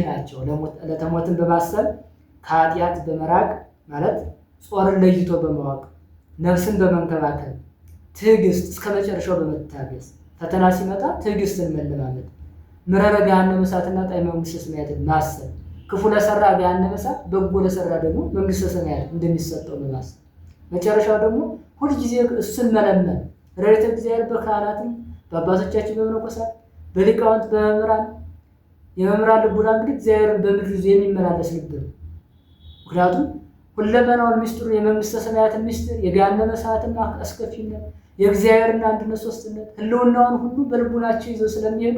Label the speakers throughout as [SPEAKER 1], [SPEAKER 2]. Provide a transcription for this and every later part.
[SPEAKER 1] ናቸው። ለተሞትን በማሰብ ከኃጢአት በመራቅ ማለት ጾርን ለይቶ በማወቅ ነፍስን በመንከባከብ ትዕግስት እስከ መጨረሻው በመታገስ ፈተና ሲመጣ ትዕግስትን መለማመድ ምረረ ገሃነመ እሳትና ጣዕመ መንግሥተ ሰማያትን ማሰብ ክፉ ለሰራ ገሃነመ እሳት በጎ ለሰራ ደግሞ መንግሥተ ሰማያት እንደሚሰጠው በማሰብ መጨረሻው ደግሞ ሁልጊዜ እሱን መለመን ረድኤተ እግዚአብሔር በካህናትም በአባቶቻችን በመነኮሳት በሊቃውንት በመምህራን የመምህራን ልቡና እንግዲህ እግዚአብሔርን በምድር ይዞ የሚመላለስ ልብ ነው። ምክንያቱም ሁለመናውን ምስጢሩ የመንግሥተ ሰማያትን ምስጢር የገሃነመ እሳትን አስከፊነት የእግዚአብሔርን አንድነት ሶስትነት ህልውናውን ሁሉ በልቡናቸው ይዘው ስለሚሄዱ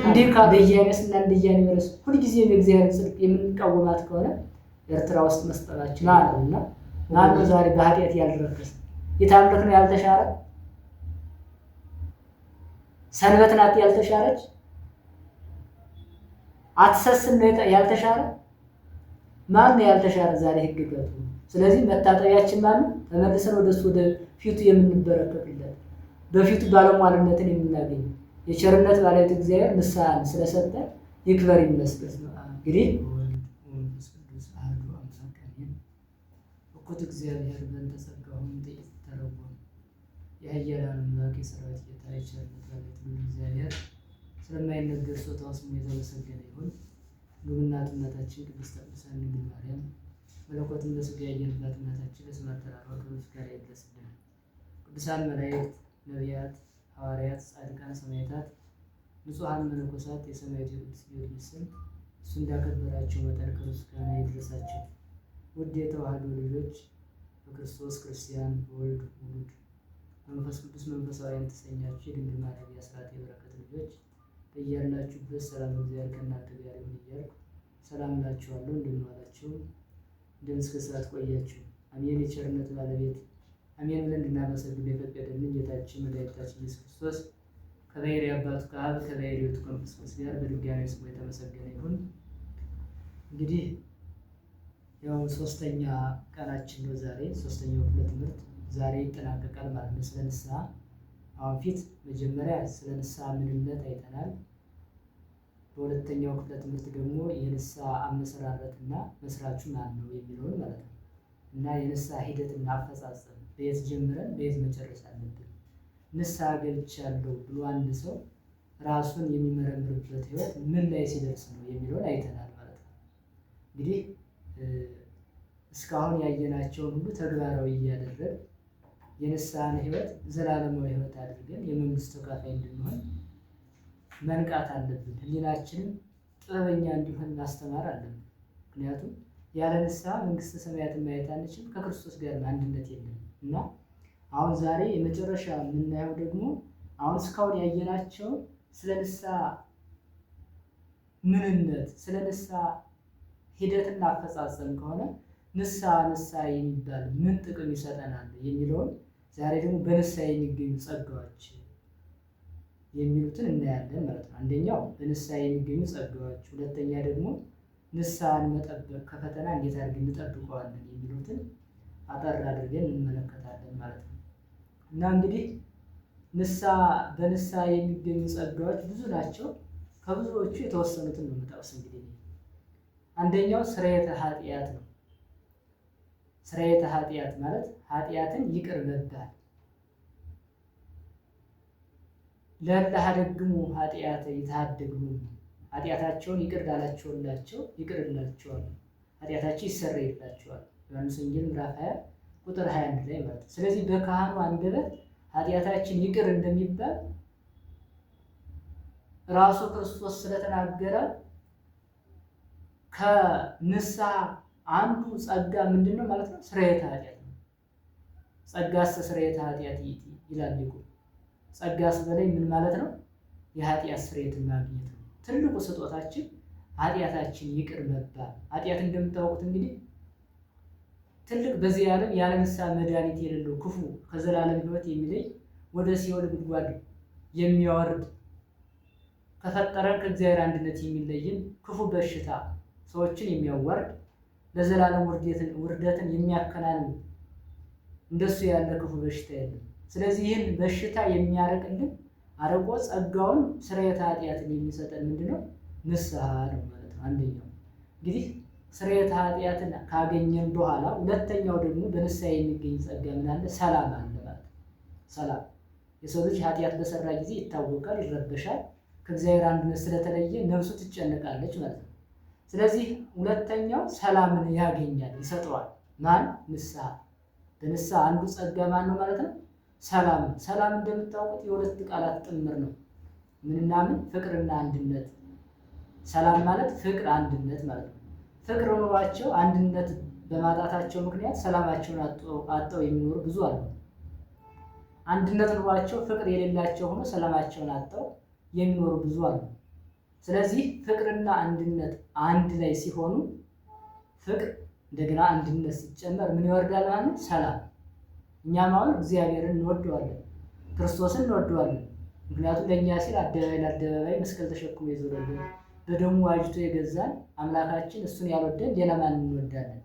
[SPEAKER 1] እንዲህ ካደያነስና እንደያኔስ ሁልጊዜም የእግዚአብሔር ጽድቅ የምንቃወማት ከሆነ ኤርትራ ውስጥ መስጠታችን አለና ማነው ዛሬ በኃጢአት ያልረከሰ የታምልክ ነው ያልተሻረ ሰንበት ናት ያልተሻረች አትሰስን ነው ያልተሻረ ማን ነው ያልተሻረ ዛሬ ህግጋቱ። ስለዚህ መታጠቢያችን ማን ተመልሰን ወደሱ ወደ ፊቱ የምንበረከክለት በፊቱ ባለሟልነትን የምናገኝ የቸርነት ባለቤት እግዚአብሔር ንስሐን ስለሰጠ ይክበር ይመስገን። እንግዲህ ወመንፈስ ቅዱስ አሐዱ አምላክ አሜን። እኩት እግዚአብሔር በእንተ ጸጋሁ ጥቂት ተረጎም የኃያላን አምላክ የሠራዊት ጌታ የቸርነት ባለቤት እግዚአብሔር ስለማይነገር ስጦታው ስሙ የተመሰገነ ይሁን። እናታችን ቅድስት ቅዱሳን ድንግል ማርያም መለኮትን በሥጋ ያየንባት እናታችን ለስመ አጠራሯ ምስጋና ይድረስልን። ቅዱሳን መላእክት፣ ነቢያት፣ ሐዋርያት፣ ጻድቃን፣ ሰማዕታት፣ ንጹሐን መነኮሳት የሰማዕቱ የቅዱስ ጊዮርጊስ ስም እሱ እንዳከበራቸው መጠን ምስጋና ይድረሳቸው። ውድ የተዋሕዶ ልጆች በክርስቶስ ክርስቲያን በወልድ ውሉድ መንፈስ ቅዱስ መንፈሳውያን ተሰኛችሁ የድንግል ማርያም የአስራት የበረከት ልጆች በያላችሁበት ሰላም እግዚአብሔር ከእናንተ ጋር ይሁን እያልኩ ሰላም እላችኋለሁ። እንደምን ዋላችሁ? እንደምን እስከ ሰዓት ቆያችሁ? አሜን። የቸርነት ባለቤት አሜን ብለን እንድናመሰግን የፈቀደልን ጌታችን መድኃኒታችን ኢየሱስ ክርስቶስ ከባሕርይ አባቱ ከአብ ከባሕርይ ሕይወቱ ከመንፈስ ቅዱስ ጋር በድጋሚ ስሙ የተመሰገነ ይሁን። እንግዲህ ያው ሶስተኛ ቀናችን ነው ዛሬ። ሶስተኛው ክፍለ ትምህርት ዛሬ ይጠናቀቃል ማለት ነው። ስለ ንስሐ አሁን ፊት መጀመሪያ ስለ ንስሐ ምንነት አይተናል። በሁለተኛው ክፍለ ትምህርት ደግሞ የንስሐ አመሰራረትና መስራቹ ማን ነው የሚለውን ማለት ነው እና የንስሐ ሂደትና አፈጻጸም በየት ጀምረን በየት መጨረስ አለብን፣ ንስሐ ገብቻለሁ ብሎ አንድ ሰው ራሱን የሚመረምርበት ህይወት ምን ላይ ሲደርስ ነው የሚለውን አይተናል ማለት ነው። እንግዲህ እስካሁን ያየናቸውን ሁሉ ተግባራዊ እያደረግን የንስሐን ህይወት ዘላለማዊ ህይወት አድርገን የመንግስቱ ተካፋይ እንድንሆን መንቃት አለብን። ህሊናችንን ጥበበኛ እንዲሆን ማስተማር አለብን። ምክንያቱም ያለ ንስሐ መንግስተ ሰማያትን ማየት አንችልም፣ ከክርስቶስ ጋር አንድነት የለም እና አሁን ዛሬ የመጨረሻ የምናየው ደግሞ አሁን እስካሁን ያየናቸው ስለ ንስሐ ምንነት ስለ ንስሐ ሂደትና አፈጻጸም ከሆነ ንስሐ የሚባል ምን ጥቅም ይሰጠናል የሚለውን ዛሬ ደግሞ በንስሐ የሚገኙ ጸጋዎች የሚሉትን እናያለን ማለት ነው። አንደኛው በንስሐ የሚገኙ ጸጋዎች፣ ሁለተኛ ደግሞ ንስሐን መጠበቅ ከፈተና እንዴት አድርገን እንጠብቀዋለን የሚሉትን አጠር አድርገን እንመለከታለን ማለት ነው እና እንግዲህ በንስሐ የሚገኙ ጸጋዎች ብዙ ናቸው። ከብዙዎቹ የተወሰኑትን ነው የምጠቅስ። እንግዲህ አንደኛው ስርየተ ኃጢአት ነው። ስርየተ ኃጢአት ማለት ኃጢአትን ይቅር መባል። ለእለ ኀደግሙ ኃጢአተ ይትሐደግሙ፣ ኃጢአታቸውን ይቅር ላላቸውላቸው ይቅር እላቸዋለሁ፣ ኃጢአታቸው ይሰረይላቸዋል። ዮሐንስ ወንጌል ምዕራፍ 20 ቁጥር 21 ላይ ማለት ነው። ስለዚህ በካህኑ አንደበት ኃጢአታችን ይቅር እንደሚባል ራሱ ክርስቶስ ስለተናገረ ከንስሐ አንዱ ጸጋ ምንድን ነው ማለት ነው? ስርየተ ኃጢአት ነው። ጸጋሰ ስርየተ ኃጢአት ይላል ሊቁ። ጸጋስ በላይ ምን ማለት ነው? የኃጢአት ስርየትን ማግኘት ነው። ትልቁ ስጦታችን ኃጢአታችን ይቅር መባል። ኃጢአት እንደምታውቁት እንግዲህ ትልቅ በዚህ ዓለም ያለ ንስሐ መድኃኒት የሌለው ክፉ ከዘላለም ሕይወት የሚለይ ወደ ሲኦል ጉድጓድ የሚያወርድ ከፈጠረን ከእግዚአብሔር አንድነት የሚለይን ክፉ በሽታ ሰዎችን የሚያዋርድ ለዘላለም ውርደትን የሚያከናንን እንደሱ ያለ ክፉ በሽታ የለም። ስለዚህ ይህን በሽታ የሚያርቅልን አርቆ ጸጋውን ስርየተ ኃጢአትን የሚሰጠን ምንድነው? ንስሐ ነው ማለት ነው። ነው አንደኛው። እንግዲህ ስርየተ ኃጢአትን ካገኘን በኋላ ሁለተኛው ደግሞ በንስሐ የሚገኝ ጸጋ ምን አለ? ሰላም አለ ማለት ነው። ሰላም የሰው ልጅ ኃጢአት በሰራ ጊዜ ይታወቃል፣ ይረበሻል። ከእግዚአብሔር አንድነት ስለተለየ ነፍሱ ትጨነቃለች ማለት ነው። ስለዚህ ሁለተኛው ሰላምን ያገኛል፣ ይሰጠዋል። ማን? ንስሐ። በንስሐ አንዱ ጸጋ ማን ነው ማለት ነው? ሰላም ነው። ሰላም እንደምታውቁት የሁለት ቃላት ጥምር ነው። ምንና ምን? ፍቅርና አንድነት። ሰላም ማለት ፍቅር፣ አንድነት ማለት ነው። ፍቅር ኑሯቸው አንድነት በማጣታቸው ምክንያት ሰላማቸውን አጥተው የሚኖሩ ብዙ አሉ። አንድነት ኑሯቸው ፍቅር የሌላቸው ሆኖ ሰላማቸውን አጥተው የሚኖሩ ብዙ አሉ። ስለዚህ ፍቅርና አንድነት አንድ ላይ ሲሆኑ ፍቅር እንደገና አንድነት ሲጨመር ምን ይወርዳል ማለት ነው? ሰላም። እኛም አሁን እግዚአብሔርን እንወደዋለን፣ ክርስቶስን እንወደዋለን። ምክንያቱም ለእኛ ሲል አደባባይ ለአደባባይ መስቀል ተሸክሞ የዞረልን በደሙ ዋጅቶ የገዛን አምላካችን እሱን ያልወደን ሌላ ማን እንወዳለን?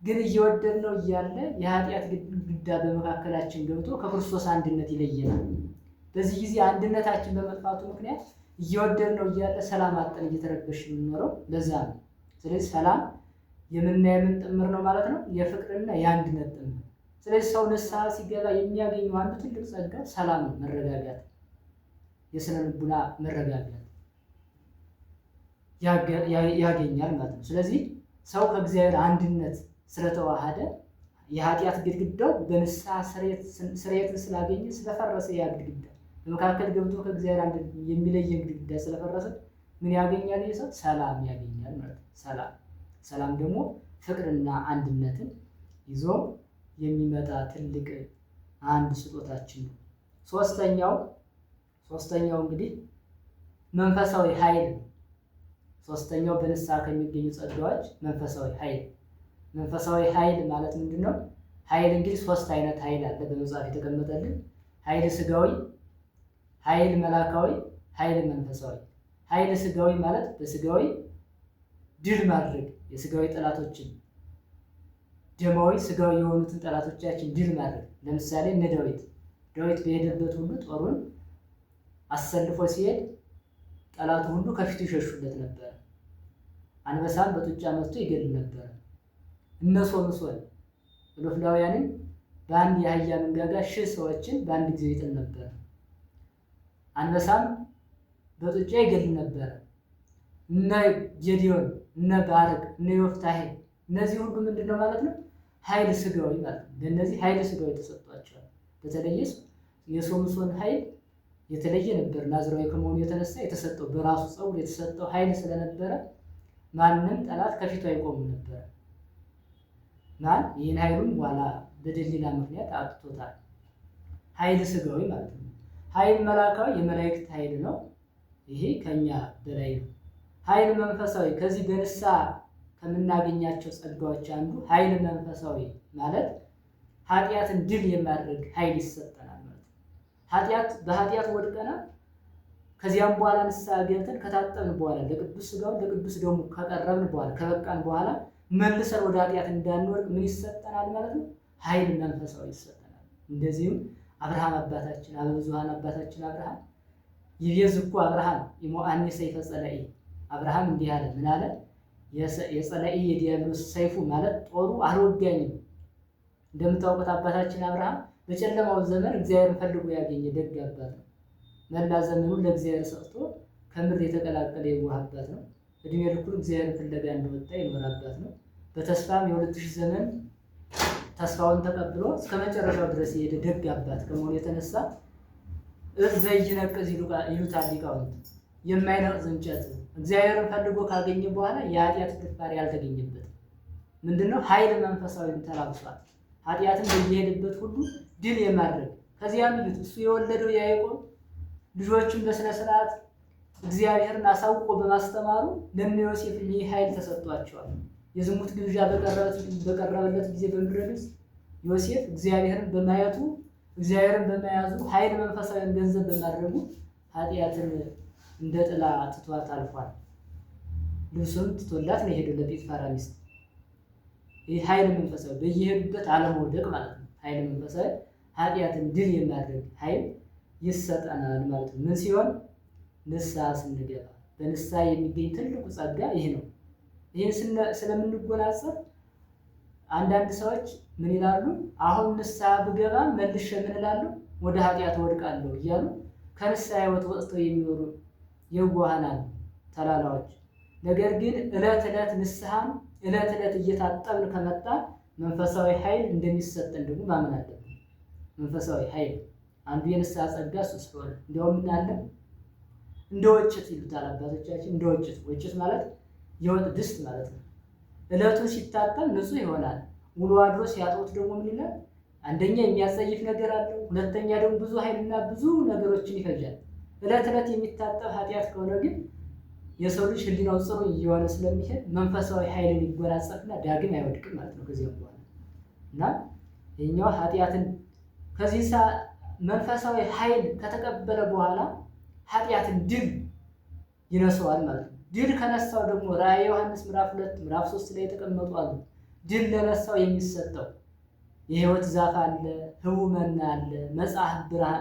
[SPEAKER 1] ግን እየወደድ ነው እያለ የኃጢአት ግድግዳ በመካከላችን ገብቶ ከክርስቶስ አንድነት ይለየናል። በዚህ ጊዜ አንድነታችን በመጥፋቱ ምክንያት እየወደድ ነው እያለ ሰላም አጠን እየተረበሽ የምንኖረው ለዛ ነው። ስለዚህ ሰላም የምንና የምን ጥምር ነው ማለት ነው? የፍቅርና የአንድነት ጥምር። ስለዚህ ሰው ንስሐ ሲገባ የሚያገኘው አንዱ ትልቅ ጸጋ ሰላም ነው፣ መረጋጋት፣ የስነ ልቡና መረጋጋት ያገኛል ማለት ነው። ስለዚህ ሰው ከእግዚአብሔር አንድነት ስለተዋሃደ የኃጢአት ግድግዳው በንስሐ ስርየትን ስላገኘ ስለፈረሰ ያ ግድግዳ በመካከል ገብቶ ከእግዚአብሔር አንድ የሚለየን ግድግዳ ስለፈረሰ ምን ያገኛል? ይህ ሰው ሰላም ያገኛል ማለት ነው። ሰላም ደግሞ ፍቅርና አንድነትን ይዞ የሚመጣ ትልቅ አንድ ስጦታችን ነው። ሶስተኛው እንግዲህ መንፈሳዊ ኃይል ነው። ሶስተኛው በንስሐ ከሚገኙ ጸጋዎች መንፈሳዊ ኃይል ማለት ምንድን ነው? ኃይል እንግዲህ ሶስት አይነት ኃይል አለ በመጽሐፍ የተቀመጠልን። ኃይል ስጋዊ፣ ኃይል መላካዊ፣ ኃይል መንፈሳዊ። ኃይል ስጋዊ ማለት በስጋዊ ድል ማድረግ የስጋዊ ጠላቶችን ደማዊ ስጋዊ የሆኑትን ጠላቶቻችን ድል ማድረግ። ለምሳሌ እነ ዳዊት በሄደበት ሁሉ ጦሩን አሰልፎ ሲሄድ ጠላቱ ሁሉ ከፊቱ ይሸሹለት ነበር። አንበሳም በጡጫ መጥቶ ይገድል ነበር። እነ ሶምሶን ፍልስጥኤማውያንን በአንድ የአህያ መንጋጋ 1000 ሰዎችን በአንድ ጊዜ ይጥል ነበር። አንበሳም በጡጫ ይገድል ነበር። እነ ጌዲዮን፣ እነ ባርቅ፣ እነ ዮፍታሔ እነዚህ ሁሉ ምንድነው ማለት ነው? ኃይል ስጋዊ ማለት ነው። ለእነዚህ ኃይል ስጋዊ ተሰጥቷቸዋል። በተለየ የሶምሶን ኃይል የተለየ ነበር። ናዝራዊ ከመሆኑ የተነሳ የተሰጠው በራሱ ፀጉር የተሰጠው ኃይል ስለነበረ ማንም ጠላት ከፊቱ አይቆምም ነበር። ይህን ኃይሉን በኋላ በደሊላ ምክንያት አጥቶታል። ኃይል ስጋዊ ማለት ነው። ኃይል መላካዊ የመላእክት ኃይል ነው። ይሄ ከኛ በላይ ነው። ኃይል መንፈሳዊ ከዚህ በንስሐ ከምናገኛቸው ጸጋዎች አንዱ ኃይል መንፈሳዊ ማለት ኃጢአትን ድል የማድረግ ኃይል ይሰጠናል ማለት ነው። በኃጢአት ወድቀናል። ከዚያም በኋላ ንስሐ ገብተን ከታጠብን በኋላ ለቅዱስ ሥጋው ለቅዱስ ደሙ ከቀረብን በኋላ ከበቃን በኋላ መልሰን ወደ ኃጢአት እንዳንወድቅ ምን ይሰጠናል ማለት ነው? ኃይል መንፈሳዊ ይሰጠናል። እንደዚሁም አብርሃም አባታችን አበብዙኃን አባታችን አብርሃም ይቤዝኩ አብርሃም ይሞአኒ ሰይፈ ጸላኢ። አብርሃም እንዲህ አለ። ምን አለ? የጸላኢ የዲያብሎስ ሰይፉ ማለት ጦሩ አልወጋኝም። እንደምታውቁት አባታችን አብርሃም በጨለማው ዘመን እግዚአብሔርን ፈልጎ ያገኘ ደግ አባት ነው። መላ ዘመኑን ለእግዚአብሔር ሰጥቶ ከምድር የተቀላቀለ የዋህ አባት ነው። እድሜ ልኩን እግዚአብሔርን ፍለጋ እንደወጣ የኖረ አባት ነው። በተስፋም የ2000 ዘመን ተስፋውን ተቀብሎ እስከ መጨረሻው ድረስ የሄደ ደግ አባት ከመሆኑ የተነሳ ዘይነቅዝ ይሉታል ሊቃውንት። የማይነቅዝ እንጨት እግዚአብሔርን ፈልጎ ካገኘ በኋላ የኃጢአት ፍርፋሪ ያልተገኘበት ምንድነው? ኃይል መንፈሳዊን ተላብሷል። ኃጢአትን በየሄደበት ሁሉ ድል የማድረግ ከዚያም ይሉት እሱ የወለደው ያዕቆብ ልጆቹን በስነ ስርዓት እግዚአብሔርን አሳውቆ በማስተማሩ ለእነ ዮሴፍ ይህ ኃይል ተሰጥቷቸዋል። የዝሙት ግብዣ በቀረበለት ጊዜ በምድረ ግብፅ ዮሴፍ እግዚአብሔርን በማየቱ እግዚአብሔርን በመያዙ ኃይል መንፈሳዊን ገንዘብ በማድረጉ ኃጢአትን እንደ ጥላ ትቷት አልፏል። ልብሱን ትቶላት ነው የሄደው ለጲጥፋራ ሚስት። ይህ ኃይል መንፈሳዊ በየሄዱበት አለመውደቅ ማለት ነው። ኃይል መንፈሳዊ ኃጢአትን ድል የማድረግ ኃይል ይሰጠናል ማለት ነው። ምን ሲሆን? ንስሐ ስንገባ። በንስሐ የሚገኝ ትልቁ ጸጋ ይህ ነው። ይህን ስለምንጎናጸፍ አንዳንድ ሰዎች ምን ይላሉ? አሁን ንስሐ ብገባ መልሼ ምን እላለሁ? ወደ ኃጢአት ወድቃለሁ እያሉ ከንስሐ ሕይወት ወጥተው የሚኖሩ የዋሃን አሉ፣ ተላላዎች። ነገር ግን ዕለት ዕለት ንስሐን ዕለት ዕለት እየታጠብን ከመጣ መንፈሳዊ ኃይል እንደሚሰጠን ደግሞ ማመን አለብን። መንፈሳዊ ኃይል አንዱ የንስሐ ጸጋ እሱ ስለሆነ እንዲያውም ምን አለ? እንደ ወጭት ይሉታል አባቶቻችን። እንደ ወጭት፣ ወጭት ማለት የወጥ ድስት ማለት ነው። ዕለቱን ሲታጠብ ንጹህ ይሆናል። ውሎ አድሮ ሲያጥቡት ደግሞ ምን ይላል? አንደኛ የሚያጸይፍ ነገር አለው፣ ሁለተኛ ደግሞ ብዙ ኃይልና ብዙ ነገሮችን ይፈጃል። ዕለት ዕለት የሚታጠብ ኃጢአት ከሆነ ግን የሰው ልጅ ሕሊናው ጽሩ እየሆነ ስለሚሄድ መንፈሳዊ ኃይልን ይጎናጸፍና ዳግም አይወድቅም ማለት ነው ከዚያም በኋላ እና ይህኛው ኃጢአትን ከዚህ መንፈሳዊ ኃይል ከተቀበለ በኋላ ኃጢአትን ድል ይነሳዋል ማለት ነው። ድል ከነሳው ደግሞ ራዕየ ዮሐንስ ምዕራፍ 2 ምዕራፍ 3 ላይ የተቀመጡ አሉ። ድል ለነሳው የሚሰጠው የሕይወት ዛፍ አለ፣ ህቡዕ መና አለ፣ መጽሐፍ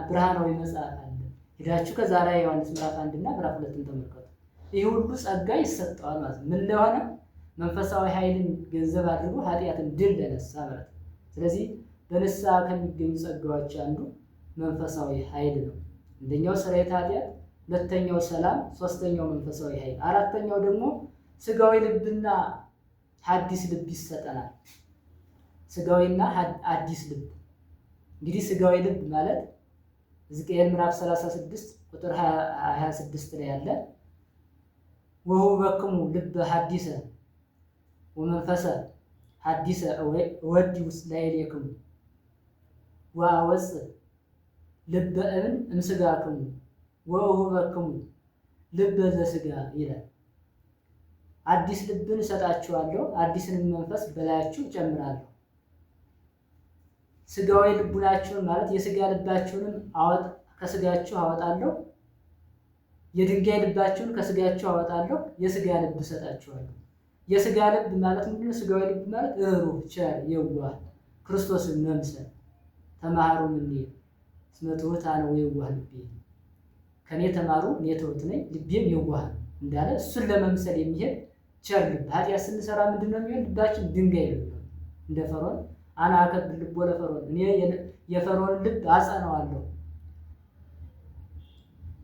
[SPEAKER 1] ብርሃናዊ መጽሐፍ አለ። ሄዳችሁ ከዛ ራዕየ ዮሐንስ ምዕራፍ 1 እና ምዕራፍ 2 ተመልከቱ። ይህ ሁሉ ጸጋ ይሰጠዋል ማለት ነው። ምን ለሆነ? መንፈሳዊ ኃይልን ገንዘብ አድርጎ ኃጢአትን ድል ለነሳ ማለት ነው። ስለዚህ በንስሐ ከሚገኙ ጸጋዎች አንዱ መንፈሳዊ ኃይል ነው። አንደኛው ስርየተ ኃጢአት፣ ሁለተኛው ሰላም፣ ሶስተኛው መንፈሳዊ ኃይል፣ አራተኛው ደግሞ ስጋዊ ልብና ሐዲስ ልብ ይሰጠናል። ስጋዊና አዲስ ልብ። እንግዲህ ስጋዊ ልብ ማለት ሕዝቅኤል ምዕራፍ 36 ቁጥር 26 ላይ ያለ ወሁበክሙ ልበ ሐዲሰ ወመንፈሰ ሐዲሰ እወዲ ውስጥ ላዕሌክሙ ወአወጽእ ልበ እብን እምሥጋክሙ ወእሁበክሙ ልበ ዘሥጋ ይላል። አዲስ ልብን እሰጣችኋለሁ፣ አዲስንም መንፈስ በላያችሁ እጨምራለሁ። ስጋዊ ልቡናችሁን ማለት የስጋ ልባችሁንም ከስጋችሁ አወጣለሁ፣ የድንጋይ ልባችሁን ከስጋችሁ አወጣለሁ፣ የስጋ ልብ እሰጣችኋለሁ። የስጋ ልብ ማለት ምንድነው? ስጋዊ ልብ ማለት ሩህ፣ ቸር፣ የዋህ ክርስቶስን መምሰል። ተማሩ እምኔ እስመ ትሑታነ ወየዋህ ልቤ፣ ከኔ ተማሩ እኔ ትሑት ነኝ ልቤም የዋህ እንዳለ እሱን ለመምሰል የሚሄድ ቸር ልብ። ኃጢአት ስንሰራ ምንድነው የሚሆን? ልባችን ድንጋይ ልብ ነው። እንደ ፈርዖን አነ አከብድ ልቦ ለፈርዖን፣ እኔ የፈርዖን ልብ አጸናዋለሁ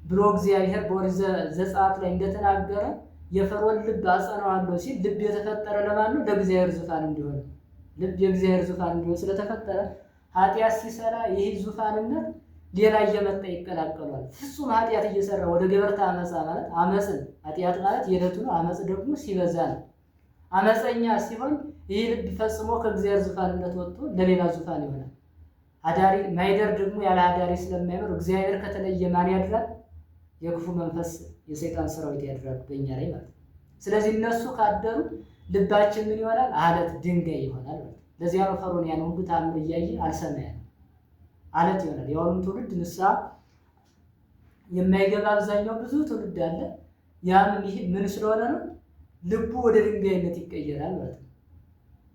[SPEAKER 1] ብሎ እግዚአብሔር በኦሪት ዘጸአት ላይ እንደተናገረ የፈርዖን ልብ አጸናዋለሁ ሲል ልብ የተፈጠረ ለማን ነው? ለእግዚአብሔር ዙፋን እንዲሆን። ልብ የእግዚአብሔር ዙፋን እንዲሆን ስለተፈጠረ ኃጢአት ሲሰራ ይህ ዙፋንነት ሌላ እየመጣ ይቀላቀሏል። ፍጹም ኃጢአት እየሰራ ወደ ገበርታ አመፃ ማለት አመፅን፣ ኃጢአት ማለት የዕለቱ ነው። አመፅ ደግሞ ሲበዛ ነው። አመፀኛ ሲሆን ይህ ልብ ፈጽሞ ከእግዚአብሔር ዙፋንነት ወጥቶ ለሌላ ዙፋን ይሆናል። አዳሪ ማይደር ደግሞ ያለ አዳሪ ስለማይኖር እግዚአብሔር ከተለየ ማን ያድራል? የክፉ መንፈስ የሰይጣን ሰራዊት ያድራል በእኛ ላይ ማለት ነው። ስለዚህ እነሱ ካደሩ ልባችን ምን ይሆናል? አለት ድንጋይ ይሆናል ማለት ነው። ለዚያ ነው ፈርዖን ያን ሁሉ ተአምር እያየ አልሰማ ያለ አለት ይሆናል። የአሁኑ ትውልድ ንስሐ የማይገባ አብዛኛው ብዙ ትውልድ አለ። ያም ምን ስለሆነ ነው? ልቡ ወደ ድንጋይነት ይቀየራል ማለት ነው።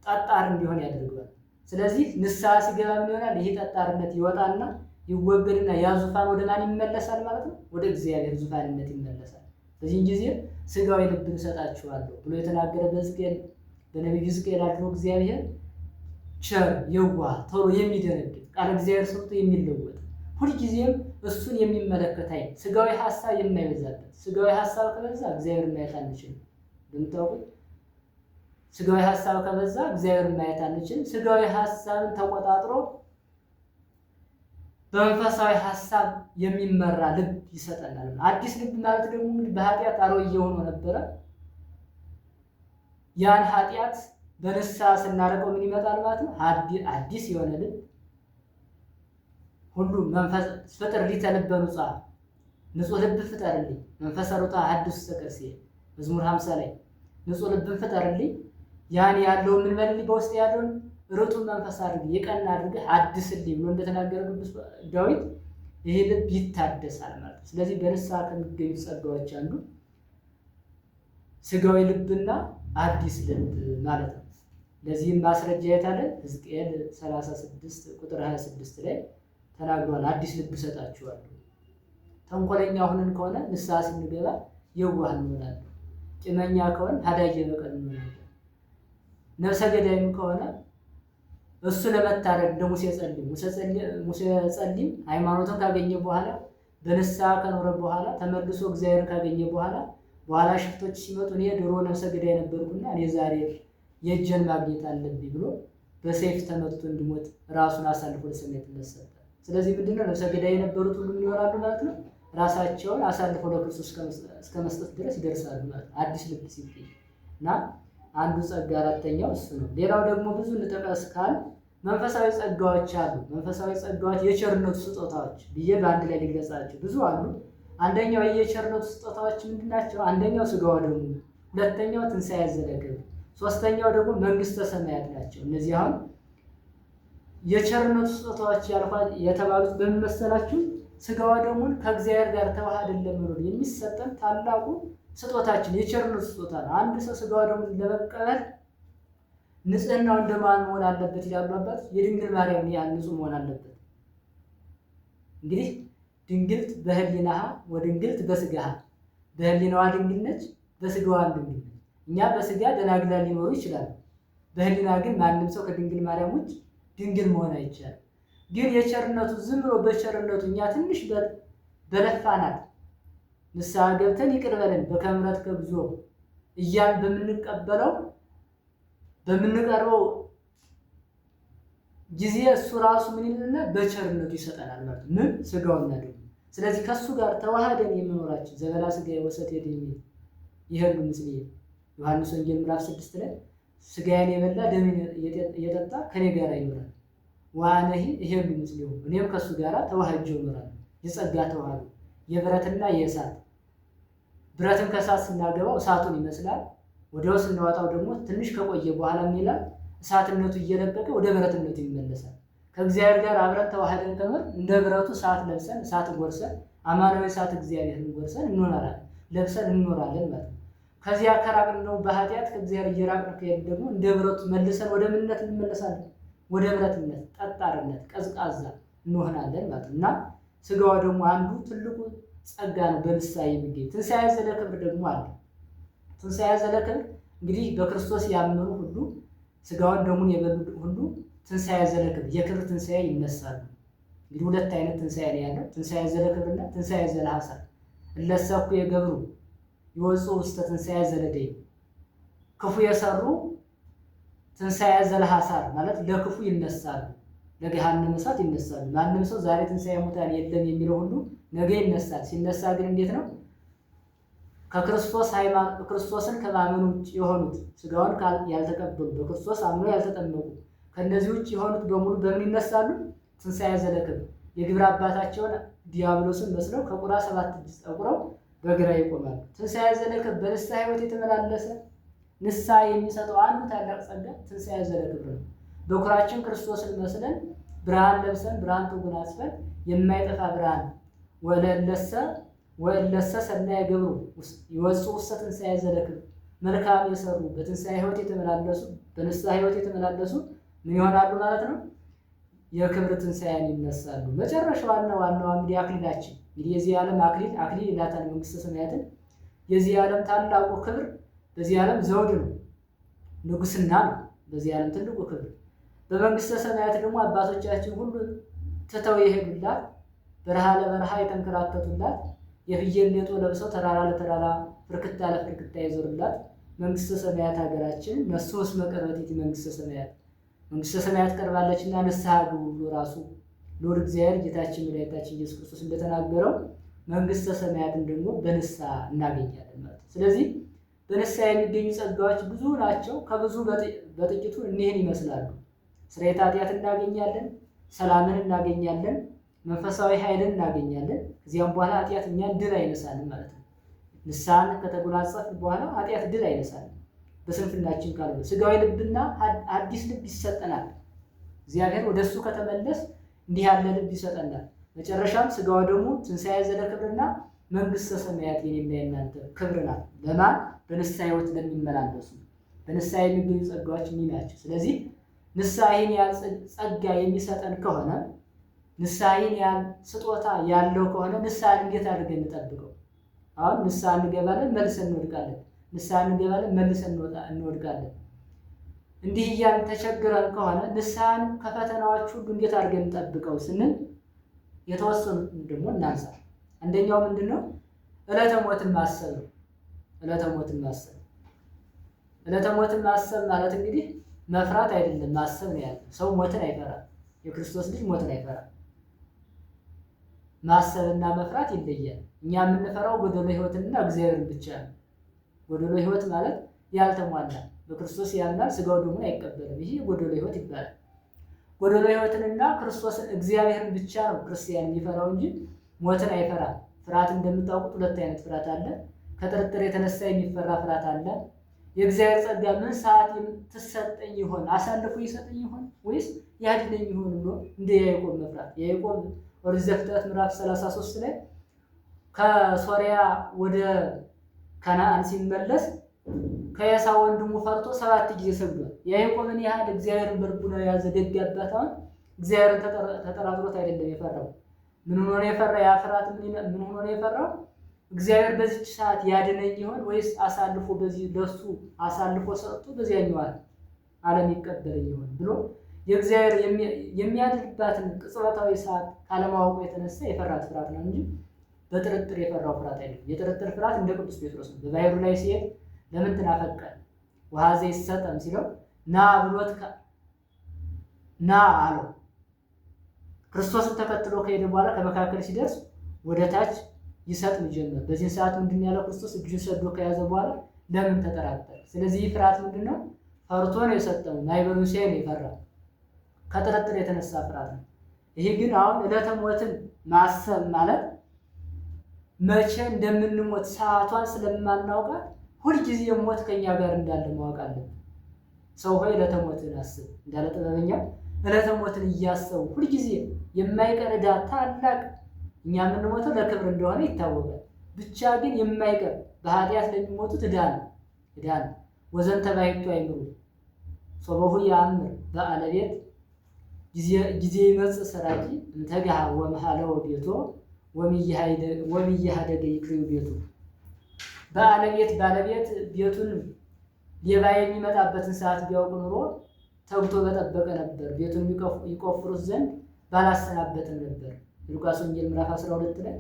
[SPEAKER 1] ጠጣር እንዲሆን ያደርገዋል። ስለዚህ ንስሐ ሲገባ ምን ይሆናል? ይሄ ጠጣርነት ይወጣና ይወገድና ያ ዙፋን ወደ ማን ይመለሳል ማለት ነው? ወደ እግዚአብሔር ዙፋንነት ይመለሳል። በዚህን ጊዜ ስጋዊ ልብን እሰጣችኋለሁ ብሎ የተናገረ በነቢዩ ሕዝቅኤል አድሮ እግዚአብሔር ቸር፣ የዋህ፣ ቶሎ የሚደነግጥ ቃለ እግዚአብሔር ሰምቶ የሚለወጥ ሁልጊዜም እሱን የሚመለከት አይን፣ ስጋዊ ሀሳብ የማይበዛበት። ስጋዊ ሀሳብ ከበዛ እግዚአብሔር ማየት አንችልም። እንደምታውቁት ስጋዊ ሀሳብ ከበዛ እግዚአብሔር ማየት አንችልም። ስጋዊ ሀሳብን ተቆጣጥሮ በመንፈሳዊ ሀሳብ የሚመራ ልብ ይሰጠናል። አዲስ ልብ ማለት ደግሞ እንግዲህ በኃጢአት አሮጌ ሆኖ ነበረ። ያን ኃጢአት በንስሐ ስናደርገው ምን ይመጣል ማለት ነው? አዲስ የሆነ ልብ። ሁሉም መንፈስ ፍጥር ሊተልበ ንጹሕ፣ ንጹሕ ልብ ፍጠርልኝ መንፈሰ ርቱዕ አሐድስ ውስተ ከርሥየ መዝሙር 50 ላይ ንጹሕ ልብን ፍጠርልኝ፣ ያን ያለውን ምን በልልኝ? በውስጥ ያለውን ርቱዕ መንፈስ አድርግ፣ የቀና አድርገህ አድስልኝ ብሎ እንደተናገረ ቅዱስ ዳዊት ይሄ ልብ ይታደሳል ማለት ነው። ስለዚህ በንስሐ ከሚገኙ ጸጋዎች አንዱ ስጋዊ ልብና አዲስ ልብ ማለት ነው። ለዚህም ማስረጃ የታለን? ሕዝቅኤል 36 ቁጥር 26 ላይ ተናግሯል። አዲስ ልብ እሰጣችኋለሁ። ተንኮለኛ ሆነን ከሆነ ንስሐ ስንገባ የዋህ እንሆናለን። ቂመኛ ከሆነ ታዳጊ በቀል እንሆናለን። ነፍሰ ገዳይም ከሆነ እሱ ለመታረድ እንደ ሙሴ ጸሊም ሃይማኖትን ካገኘ በኋላ በንስሐ ከኖረ በኋላ ተመልሶ እግዚአብሔርን ካገኘ በኋላ ሽፍቶች ሲመጡ እኔ ድሮ ነፍሰ ገዳይ ነበርኩና እኔ ዛሬ የእጄን ማግኘት አለብኝ ብሎ በሰይፍ ተመትቶ እንዲሞት ራሱን አሳልፎ ለሰማዕትነት ሰጠ። ስለዚህ ምንድነው ነፍሰ ገዳይ የነበሩት ሁሉ ይኖራሉ ማለት ነው። ራሳቸውን አሳልፈው ለክርስቶስ እስከ መስጠት ድረስ ይደርሳሉ ማለት ነው። አዲስ ልብ ሲገኝ እና አንዱ ጸጋ አራተኛው እሱ ነው። ሌላው ደግሞ ብዙ እንጥቀስ ካል መንፈሳዊ ጸጋዎች አሉ። መንፈሳዊ ጸጋዎች የቸርነቱ ስጦታዎች ብዬ በአንድ ላይ ሊገለጻቸው ብዙ አሉ። አንደኛው የቸርነቱ ስጦታዎች ምንድናቸው? አንደኛው ሥጋው ደሙ፣ ሁለተኛው ትንሣኤ ዘለክብር፣ ሶስተኛው ደግሞ መንግስተ ሰማያት ናቸው። እነዚህ አሁን የቸርነቱ ስጦታዎች የተባሉት በምን መሰላችሁ? ሥጋው ደሙን ከእግዚአብሔር ጋር ተዋህደን ለመኖር የሚሰጠን ታላቁ ስጦታችን የቸርነቱ ስጦታ ነው። አንድ ሰው ሥጋው ደሙን ለመቀበል ንጽህናው እንደማን መሆን አለበት ይላሉ አባት? የድንግል ማርያም ያህል ንጹህ መሆን አለበት። እንግዲህ ድንግልት በህሊናሃ ወድንግልት በስጋሃ፣ በህሊናዋ ድንግል ነች፣ በስጋዋ ድንግል ነች። እኛ በስጋ ደናግላን ሊኖሩ ይችላሉ። በህሊና ግን ማንም ሰው ከድንግል ማርያም ውጭ ድንግል መሆን አይቻልም። ግን የቸርነቱ ዝም ብሎ በቸርነቱ እኛ ትንሽ በለፋናት ንስሐ ገብተን ይቅር በለን በከመ ምሕረትከ እግዚኦ እያልን በምንቀርበው ጊዜ እሱ ራሱ ምን ይልና በቸርነቱ ይሰጠናል ማለት ነው። ምን ሥጋውና ደሙ። ስለዚህ ከሱ ጋር ተዋህደን የመኖራችን ዘበላ ሥጋዬ ወሰትየ ደሜ ይሄዱ ምስሌ ዮሐንስ ወንጌል ምዕራፍ 6 ላይ ሥጋዬን የበላ ደሜን የጠጣ ከኔ ጋር ይኖራል። ወአነሂ ይሄዱ ምስሌው እኔም ከሱ ጋር ተዋህጄ እኖራለሁ። የጸጋ ተዋህዶ የብረትና የእሳት ብረትን ከእሳት ስናገባው እሳቱን ይመስላል። ወዲያው ስናወጣው ደግሞ ትንሽ ከቆየ በኋላ ምን ይላል? እሳትነቱ እየለቀቀ ወደ ብረትነቱ ይመለሳል። ከእግዚአብሔር ጋር አብረን ተዋህደን ከኖር እንደ ብረቱ እሳት ለብሰን እሳት ጎርሰን አማናዊ እሳት እግዚአብሔርን ጎርሰን እንኖራለን ለብሰን እንኖራለን ማለት ነው። ከዚያ ከራቅን ነው በኃጢአት ከእግዚአብሔር እየራቅን ከሄድን ደግሞ እንደ ብረቱ መልሰን ወደ ምንነት እንመለሳለን። ወደ ብረትነት፣ ጠጣርነት፣ ቀዝቃዛ እንሆናለን ማለት ነው። እና ሥጋው ደግሞ አንዱ ትልቁ ጸጋ ነው በንስሐ የሚገኝ። ትንሣኤ ዘለክብር ደግሞ አለ። ትንሣኤ ዘለክብር እንግዲህ በክርስቶስ ያመኑ ሁሉ ሥጋውን ደሙን የበሉ ሁሉ ትንሣኤ ዘለክብር የክብር ትንሣኤ ይነሳሉ። እንግዲህ ሁለት አይነት ትንሣኤ ነው ያለው፣ ትንሣኤ ዘለክብርና ትንሣኤ ዘለሐሳር። እለሰ እኩ የገብሩ ይወጽኡ ውስተ ትንሣኤ ዘለደይን። ክፉ የሰሩ ትንሣኤ ዘለሐሳር ማለት ለክፉ ይነሳሉ፣ ለገሃነመ እሳት ይነሳሉ። ማንም ሰው ዛሬ ትንሣኤ ሙታን የለም የሚለው ሁሉ ነገ ይነሳል። ሲነሳ ግን እንዴት ነው? ክርስቶስን ከማመን ውጭ የሆኑት ሥጋውን ያልተቀበሉ በክርስቶስ አምኖ ያልተጠመቁ ከእነዚህ ውጭ የሆኑት በሙሉ በምን ይነሳሉ? ትንሣኤ ዘለክብር። የግብር አባታቸውን ዲያብሎስን መስለው ከቁራ 7 እጅ ጠቁረው በግራ ይቆማሉ። ትንሣኤ ዘለክብር በንስሐ ሕይወት የተመላለሰ ንስሐ የሚሰጠው አንዱ ታላቅ ጸጋ ትንሣኤ ዘለክብር ነው። በኩራችን ክርስቶስን መስለን ብርሃን ለብሰን ብርሃን ተጎናጽፈን የማይጠፋ ብርሃን ወለሰ ሰናየ ገብሩ ይወጽኡ ውስተ ትንሣኤ ዘለክብር። መልካም የሰሩ በትንሣኤ ሕይወት የተመላለሱ በንስሐ ሕይወት የተመላለሱ ምን ይሆናሉ ማለት ነው? የክብር ትንሣኤን ይነሳሉ። መጨረሻዋና ዋናዋ እንግዲህ አክሊላችን እንግዲህ የዚህ ዓለም አክሊል ይላታል መንግስተ ሰማያትን። የዚህ ዓለም ታላቁ ክብር በዚህ ዓለም ዘውድ ነው፣ ንጉስና ነው። በዚህ ዓለም ትልቁ ክብር በመንግስተ ሰማያት ደግሞ አባቶቻችን ሁሉ ትተው የሄዱላት በረሃ ለበረሃ የተንከራተቱላት የፍየል ሌጦ ለብሰው ተራራ ለተራራ ፍርክታ ለፍርክታ የዞሩላት መንግስተ ሰማያት ሀገራችን ነሱ እስመ ቀርበቲት መንግስተ ሰማያት መንግስተ ሰማያት ቀርባለችና ንስሐ ግቡ ብሎ ራሱ ሎርድ እግዚአብሔር ጌታችን መድኃኒታችን ኢየሱስ ክርስቶስ እንደተናገረው መንግስተ ሰማያትን ደግሞ በንስሐ እናገኛለን ማለት ነው። ስለዚህ በንስሐ የሚገኙ ጸጋዎች ብዙ ናቸው። ከብዙ በጥቂቱ እኒህን ይመስላሉ። ስርየተ ኃጢአት እናገኛለን፣ ሰላምን እናገኛለን፣ መንፈሳዊ ኃይልን እናገኛለን። ከዚያም በኋላ ኃጢአት እኛን ድል አይነሳንም ማለት ነው። ንስሐን ከተጎናጸፍን በኋላ ኃጢአት ድል አይነሳንም በስንፍናችን ካልሆነ። ስጋዊ ልብና አዲስ ልብ ይሰጠናል። እግዚአብሔር ወደ እሱ ከተመለስ እንዲህ ያለ ልብ ይሰጠናል። መጨረሻም ስጋው ደግሞ ትንሣኤ ዘለክብርና መንግስተ ሰማያት የኔና የእናንተ ክብር ናት። ለማን? በንስሐ ሕይወት ለሚመላለሱ በንስሐ የሚገኙ ጸጋዎች እኒህ ናቸው። ስለዚህ ንስሐ ይህን ያህል ጸጋ የሚሰጠን ከሆነ ንስሐ ይህን ያህል ስጦታ ያለው ከሆነ ንስሐን እንዴት አድርገን እንጠብቀው? አሁን ንስሐ እንገባለን፣ መልሰን እንወድቃለን። ንስሐ እንገባለን፣ መልሰን እንወድቃለን። እንዲህ እያልን ተቸግረን ከሆነ ንስሐን ከፈተናዎች ሁሉ እንዴት አድርገን እንጠብቀው ስንል የተወሰኑትን ደግሞ እናንሳ። አንደኛው ምንድነው? ዕለተ ሞትን ማሰብ ነው። ዕለተ ሞትን ማሰብ ዕለተ ሞትን ማሰብ ማለት እንግዲህ መፍራት አይደለም፣ ማሰብ ነው ያለው። ሰው ሞትን አይፈራም። የክርስቶስ ልጅ ሞትን አይፈራም። ማሰብና መፍራት ይለያል። እኛ የምንፈራው ጎደሎ ሕይወትንና እግዚአብሔርን ብቻ ነው። ጎደሎ ሕይወት ማለት ያልተሟላ በክርስቶስ ያምናል፣ ስጋው ደግሞ አይቀበልም። ይሄ ጎደሎ ሕይወት ይባላል። ጎደሎ ሕይወትንና ክርስቶስን እግዚአብሔርን ብቻ ነው ክርስቲያን የሚፈራው እንጂ ሞትን አይፈራም። ፍርሃት እንደምታውቁት ሁለት አይነት ፍርሃት አለ። ከጥርጥር የተነሳ የሚፈራ ፍርሃት አለ። የእግዚአብሔር ጸጋ ምን ሰዓት ትሰጠኝ ይሆን? አሳልፎ ይሰጠኝ ይሆን ወይስ ያድነኝ ይሆን ብሎ እንደ ያዕቆብ መፍራት። ያዕቆብ ኦሪት ዘፍጥረት ምዕራፍ 33 ላይ ከሶሪያ ወደ ከነዓን ሲመለስ ከኤሳው ወንድሙ ፈርቶ 7 ጊዜ ሰግዷል። ያዕቆብን ያህል እግዚአብሔርን በልቡናው የያዘ ደግ አባት አሁን እግዚአብሔርን ተጠራጥሮት አይደለም የፈራው። ምን ሆኖ ነው የፈራው? ያ ፍርሃት ምን ሆኖ ነው የፈራው? እግዚአብሔር በዚች ሰዓት ያድነኝ ይሆን ወይስ አሳልፎ በዚህ ለሱ አሳልፎ ሰጥቶ በዚያኛው ዓለም ይቀበለኝ ይሆን ብሎ የእግዚአብሔር የሚያድርባትን ቅጽበታዊ ሰዓት ካለማወቁ የተነሳ የፈራት ፍርሃት ነው እንጂ በጥርጥር የፈራው ፍርሃት አይደለም። የጥርጥር ፍርሃት እንደ ቅዱስ ጴጥሮስ ነው። በባሕሩ ላይ ሲሄድ ለምን ትናፈቃለህ? ውሃ ዘይሰጠም ሲለው ና ብሎት ና አለው። ክርስቶስን ተከትሎ ከሄደ በኋላ ከመካከል ሲደርስ ወደ ታች ይሰጥም ጀመር። በዚህ ሰዓት ምንድን ያለው ክርስቶስ እጁን ሰዶ ከያዘ በኋላ ለምን ተጠራጠረ? ስለዚህ ይህ ፍርሃት ምንድነው? ፈርቶ ነው የሰጠው። ማዕበሉን ሲያይ ነው የፈራው። ከጥርጥር የተነሳ ፍርሃት ነው። ይህ ግን አሁን ዕለተ ሞትን ማሰብ ማለት መቼ እንደምንሞት ሰዓቷን ስለማናውቃት ሁልጊዜ ሞት ከኛ ጋር እንዳለ ማወቅ አለብን። ሰው ሆይ ዕለተ ሞትን አስብ እንዳለ ጥበበኛው ዕለተ ሞትን እያሰቡ ሁልጊዜ የማይቀር ዕዳ ታላቅ፣ እኛ የምንሞተው ለክብር እንደሆነ ይታወቃል። ብቻ ግን የማይቀር በኃጢአት ለሚሞቱት ዕዳ ነው። ወዘንተ ባሕቱ አይምሩ ሶበሁ ያምር በአለቤት ጊዜ ይመጽእ ሰራቂ እንተግሃ ወመሃለው ቤቶ ወሚያሃደገ ይክሪው ቤቱ። ባለቤት ቤቱን ሌባ የሚመጣበትን ሰዓት ቢያውቅ ኑሮ ተግቶ በጠበቀ ነበር፣ ቤቱን ይቆፍሩት ዘንድ ባላሰናበትም ነበር። ሉቃስ ወንጌል ምዕራፍ 12 ላይ።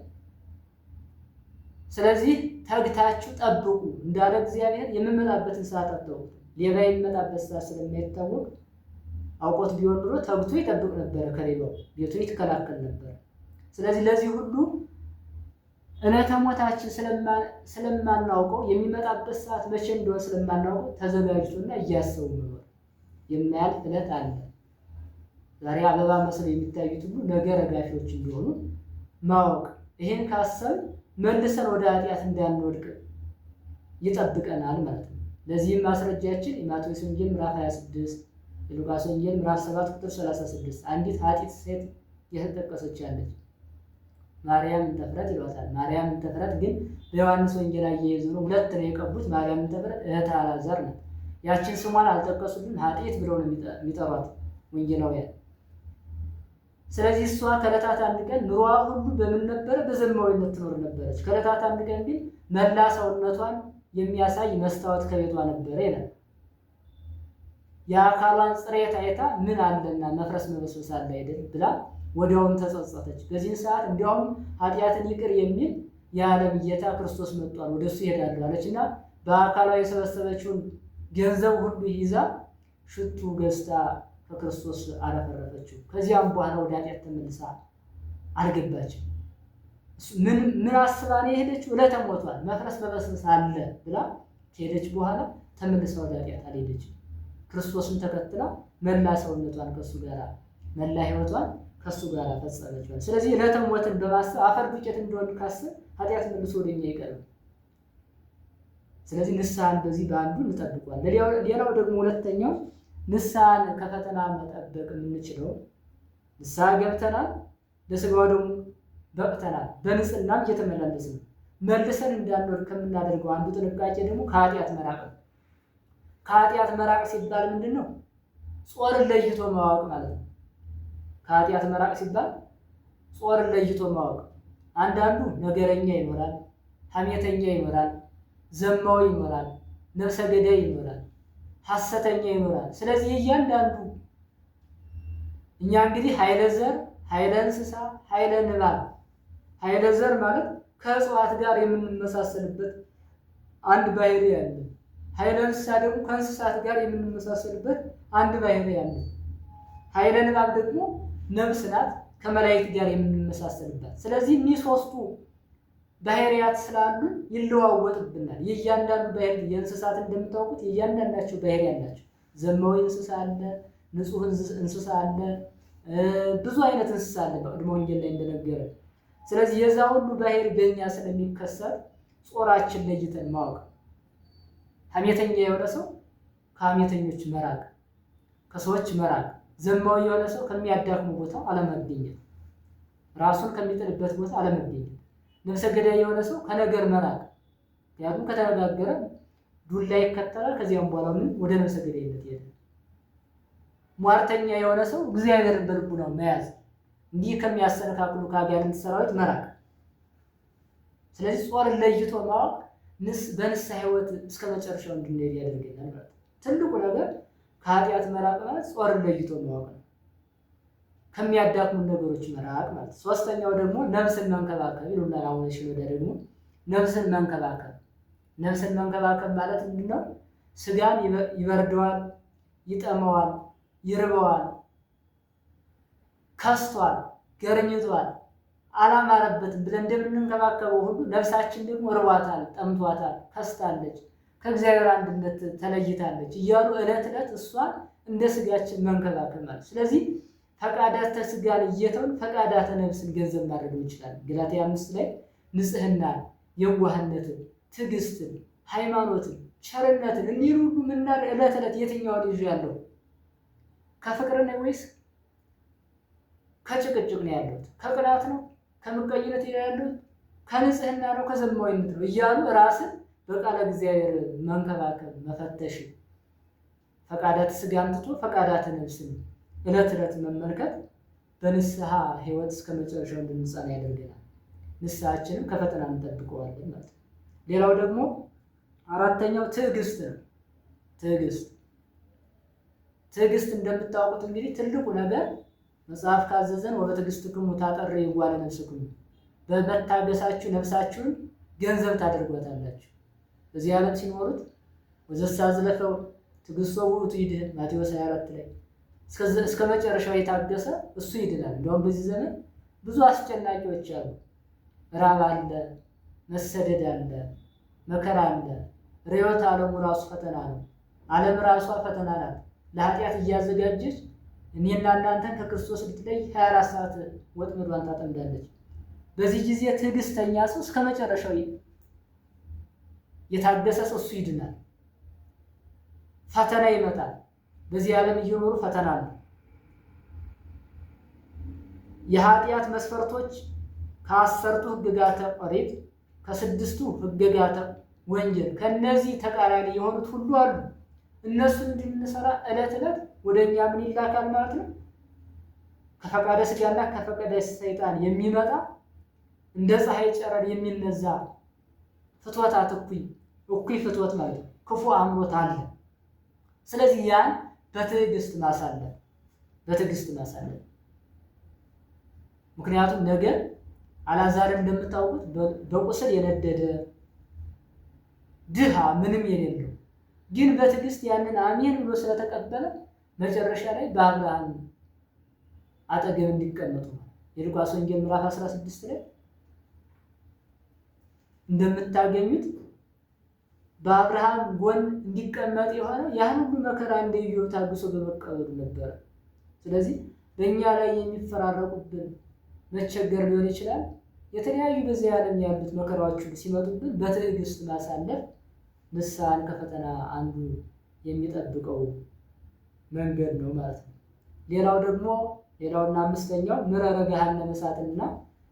[SPEAKER 1] ስለዚህ ተግታችሁ ጠብቁ እንዳለ እግዚአብሔር የምመጣበትን ሰዓት አታውቁ። ሌባ የሚመጣበት ሰዓት ስለማይታወቅ አውቆት ቢሆን ኑሮ ተግቶ ይጠብቅ ነበረ፣ ከሌባው ቤቱን ይከላከል ነበር። ስለዚህ ለዚህ ሁሉ ዕለተ ሞታችን ስለማናውቀው የሚመጣበት ሰዓት መቼ እንደሆነ ስለማናውቀው ተዘጋጅቶና እያሰቡ መኖር። የማያልፍ ዕለት አለ። ዛሬ አበባ መስለው የሚታዩት ሁሉ ነገ ረጋፊዎች እንደሆኑ ማወቅ። ይህን ካሰብ መልሰን ወደ ኃጢአት እንዳንወድቅ ይጠብቀናል ማለት ነው። ለዚህም ማስረጃችን የማቴዎስ ወንጌል ምዕራፍ 26፣ የሉቃስ ወንጌል ምዕራፍ 7 ቁጥር 36 አንዲት ኃጢት ሴት የተጠቀሰች ያለች ማርያም እንተፍረት ይሏታል። ማርያም እንተፍረት ግን በዮሐንስ ወንጌል አያይዞ ነው ሁለት ነው የቀቡት። ማርያም እንተፍረት እህተ አልዓዛር ናት። ያችን ስሟን አልጠቀሱልን፣ ኃጢት ብለው ነው የሚጠሯት ወንጌላውያን። ስለዚህ እሷ ከዕለታት አንድ ቀን ኑሮዋ ሁሉ በምን ነበረ? በዘማዊነት ትኖር ነበረች። ከዕለታት አንድ ቀን ግን መላ ሰውነቷን የሚያሳይ መስታወት ከቤቷ ነበረ ይላል። የአካሏን ጽሬት አይታ ምን አለና መፍረስ መበስበስ አለ አይደል ብላ ወዲያውም ተጸጸተች። በዚህን ሰዓት እንዲያውም ኃጢአትን ይቅር የሚል የዓለም ጌታ ክርስቶስ መጥቷል፣ ወደሱ ይሄዳሉ አለችና በአካሏ የሰበሰበችውን ገንዘብ ሁሉ ይዛ ሽቱ ገዝታ ከክርስቶስ አረፈረፈችው። ከዚያም በኋላ ወደ ኃጢአት ተመልሳ አልገባችም። ምን አስባ ነው የሄደችው? ዕለተ ሞቷል መፍረስ መበስበስ አለ ብላ ከሄደች በኋላ ተመልሳ ወደ ኃጢአት አልሄደችም። ክርስቶስን ተከትላ መላ ሰውነቷን ከሱ ጋር መላ ሕይወቷን ከሱ ጋር ፈጸመች። ስለዚህ ዕለተ ሞትን በማሰብ አፈር ዱቄት እንደሆን ካሰብ ኃጢአት መልሶ ወደኛ ይቀርብ። ስለዚህ ንስሐን በዚህ በአንዱ እንጠብቋል። ሌላው ደግሞ ሁለተኛው ንስሐን ከፈተና መጠበቅ የምንችለው ንስሐ ገብተናል፣ ለስጋው ደግሞ በቅተናል፣ በንጽህናም እየተመላለስን መልሰን እንዳንወድቅ ከምናደርገው አንዱ ጥንቃቄ ደግሞ ከኃጢአት መራቅ ነው። ከኃጢአት መራቅ ሲባል ምንድን ነው? ጾርን ለይቶ ማወቅ ማለት ነው። ከኃጢአት መራቅ ሲባል ጾርን ለይቶ ማወቅ። አንዳንዱ ነገረኛ ይኖራል፣ ሐሜተኛ ይኖራል፣ ዘማዊ ይኖራል፣ ነፍሰ ገዳይ ይኖራል፣ ሐሰተኛ ይኖራል። ስለዚህ እያንዳንዱ እኛ እንግዲህ ኃይለ ዘር፣ ኃይለ እንስሳ፣ ኃይለ ንባብ። ኃይለ ዘር ማለት ከእጽዋት ጋር የምንመሳሰልበት አንድ ባህሪ ያለ፣ ኃይለ እንስሳ ደግሞ ከእንስሳት ጋር የምንመሳሰልበት አንድ ባህሪ ያለ፣ ኃይለ ንባብ ደግሞ ነፍስ ናት ከመላእክት ጋር የምንመሳሰልበት። ስለዚህ እኒህ ሶስቱ ባህሪያት ስላሉ ይለዋወጥብናል። የእያንዳንዱ ባህሪ የእንስሳት እንደምታውቁት የእያንዳንዳቸው ባህሪ ያላቸው፣ ዘማዊ እንስሳ አለ፣ ንጹህ እንስሳ አለ፣ ብዙ አይነት እንስሳ አለ በቅድመ ወንጌል ላይ እንደነገረ። ስለዚህ የዛ ሁሉ ባህሪ በእኛ ስለሚከሰት ጾራችን ለይተን ማወቅ፣ ሐሜተኛ የሆነ ሰው ከሐሜተኞች መራቅ፣ ከሰዎች መራቅ፣ ዘማዊ የሆነ ሰው ከሚያዳክሙ ቦታ አለመገኘት፣ ራሱን ከሚጥልበት ቦታ አለመገኘት፣ ነፍሰ ገዳይ የሆነ ሰው ከነገር መራቅ። ምክንያቱም ከተነጋገረ ዱላ ይከተላል። ከዚያም በኋላ ምን ወደ ነፍሰ ገዳይነት ይሄዳል። ሟርተኛ የሆነ ሰው እግዚአብሔርን በልቡናው መያዝ፣ እንዲህ ከሚያሰነካክሉ ከአጋንንት ሰራዊት መራቅ። ስለዚህ ጾርን ለይቶ ማወቅ በንስሐ ሕይወት እስከ መጨረሻው እንድንሄድ ያደርገናል ማለት ነው። ትልቁ ነገር ከኃጢአት መራቅ ማለት ጾርን ለይቶ ማወቅ ነው። ከሚያዳክሙ ነገሮች መራቅ ማለት። ሶስተኛው ደግሞ ነፍስን መንከባከብ ይሉናል አቡነ ሽኖዳ ደግሞ ነፍስን መንከባከብ። ነፍስን መንከባከብ ማለት ምንድነው? ስጋን ይበርደዋል፣ ይጠመዋል፣ ይርበዋል፣ ከስቷል፣ ገርኝቷል፣ አላማረበትም ብለን እንደምንንከባከበው ሁሉ ነፍሳችን ደግሞ ርቧታል፣ ጠምቷታል፣ ከስታለች፣ ከእግዚአብሔር አንድነት ተለይታለች እያሉ ዕለት ዕለት እሷን እንደ ስጋችን መንከባከብ ማለት። ስለዚህ ፈቃዳተ ስጋን እየተውን ፈቃዳተ ነፍስን ገንዘብ ማድረግ እንችላለን። ገላትያ 5 ላይ ንጽህናን፣ የዋህነትን፣ ትዕግስትን፣ ሃይማኖትን፣ ቸርነትን እኒህ ሁሉ ምናር ዕለት ዕለት የትኛውን ይዤ ያለው? ከፍቅር ነው ወይስ ከጭቅጭቅ ነው ያለሁት? ከቅናት ነው? ከምቀኝነት ያለሁት? ከንጽህና ነው? ከዘማዊነት ነው? እያሉ ራስን በቃለ እግዚአብሔር መንከባከብ መፈተሽ፣ ፈቃዳተ ስጋን ትቶ ፈቃዳተ ነፍስን ዕለት ዕለት መመልከት በንስሐ ሕይወት እስከ መጨረሻው እንድንጸና ያደርገናል። ንስሐችንም ከፈተና እንጠብቀዋለን ማለት ነው። ሌላው ደግሞ አራተኛው ትዕግስት ነው። ትዕግስት እንደምታውቁት እንግዲህ ትልቁ ነገር መጽሐፍ ካዘዘን ወበትዕግሥትክሙ ታጠርዩ እጓለ ነፍስክሙ፣ በመታገሳችሁ ነፍሳችሁን ገንዘብ ታደርጓታላችሁ። በዚህ ዓለም ሲኖሩት ወዘሳዝለፈው ትዕግሥቶ ውእቱ ይድኅን ማቴዎስ 24 ላይ እስከ መጨረሻው የታገሰ እሱ ይድናል። እንደውም በዚህ ዘመን ብዙ አስጨናቂዎች አሉ። ራብ አለ፣ መሰደድ አለ፣ መከራ አለ። ርዕዮተ ዓለሙ ራሱ ፈተና ነው። ዓለም ራሷ ፈተና ናት። ለኃጢአት እያዘጋጀች እኔና እናንተን ከክርስቶስ ልትለይ 24 ሰዓት ወጥመዷን ታጠምዳለች። በዚህ ጊዜ ትዕግስተኛ ሰው እስከ መጨረሻው የታገሰ ሰው እሱ ይድናል። ፈተና ይመጣል። በዚህ ዓለም እየኖሩ ፈተና ነው። የኃጢአት መስፈርቶች ከ10ቱ ሕግጋተ ኦሪት ከ6ቱ ሕግጋተ ወንጌል ከነዚህ ተቃራኒ የሆኑት ሁሉ አሉ። እነሱን እንድንሰራ ዕለት ዕለት ወደኛ ምን ይላካል ማለት ነው? ከፈቃደ ስጋና ከፈቃደ ሰይጣን የሚመጣ እንደ ፀሐይ ጨረር የሚነዛ ፍትወታት እኩይ ፍትወት ማለት ነው። ክፉ አምሮት አለ። ስለዚህ ያን በትዕግስት ማሳለፍ ምክንያቱም ነገ አልዓዛርን እንደምታውቁት በቁስል የነደደ ድሃ ምንም የሌለው ግን በትዕግስት ያንን አሜን ብሎ ስለተቀበለ መጨረሻ ላይ በአብርሃም አጠገብ እንዲቀመጡ ነው። የሉቃስ ወንጌል ምዕራፍ 16 ላይ እንደምታገኙት በአብርሃም ጎን እንዲቀመጥ የሆነው ያን ሁሉ መከራ እንደ ኢዮብ ታግሶ በመቀበሉ ነበር። ስለዚህ በእኛ ላይ የሚፈራረቁብን መቸገር ሊሆን ይችላል። የተለያዩ በዚህ ዓለም ያሉት መከራዎች ሲመጡብን በትዕግስት ማሳለፍ ንስሐን ከፈተና አንዱ የሚጠብቀው መንገድ ነው ማለት ነው። ሌላውና አምስተኛው ምረረ ገሃነመ እሳትና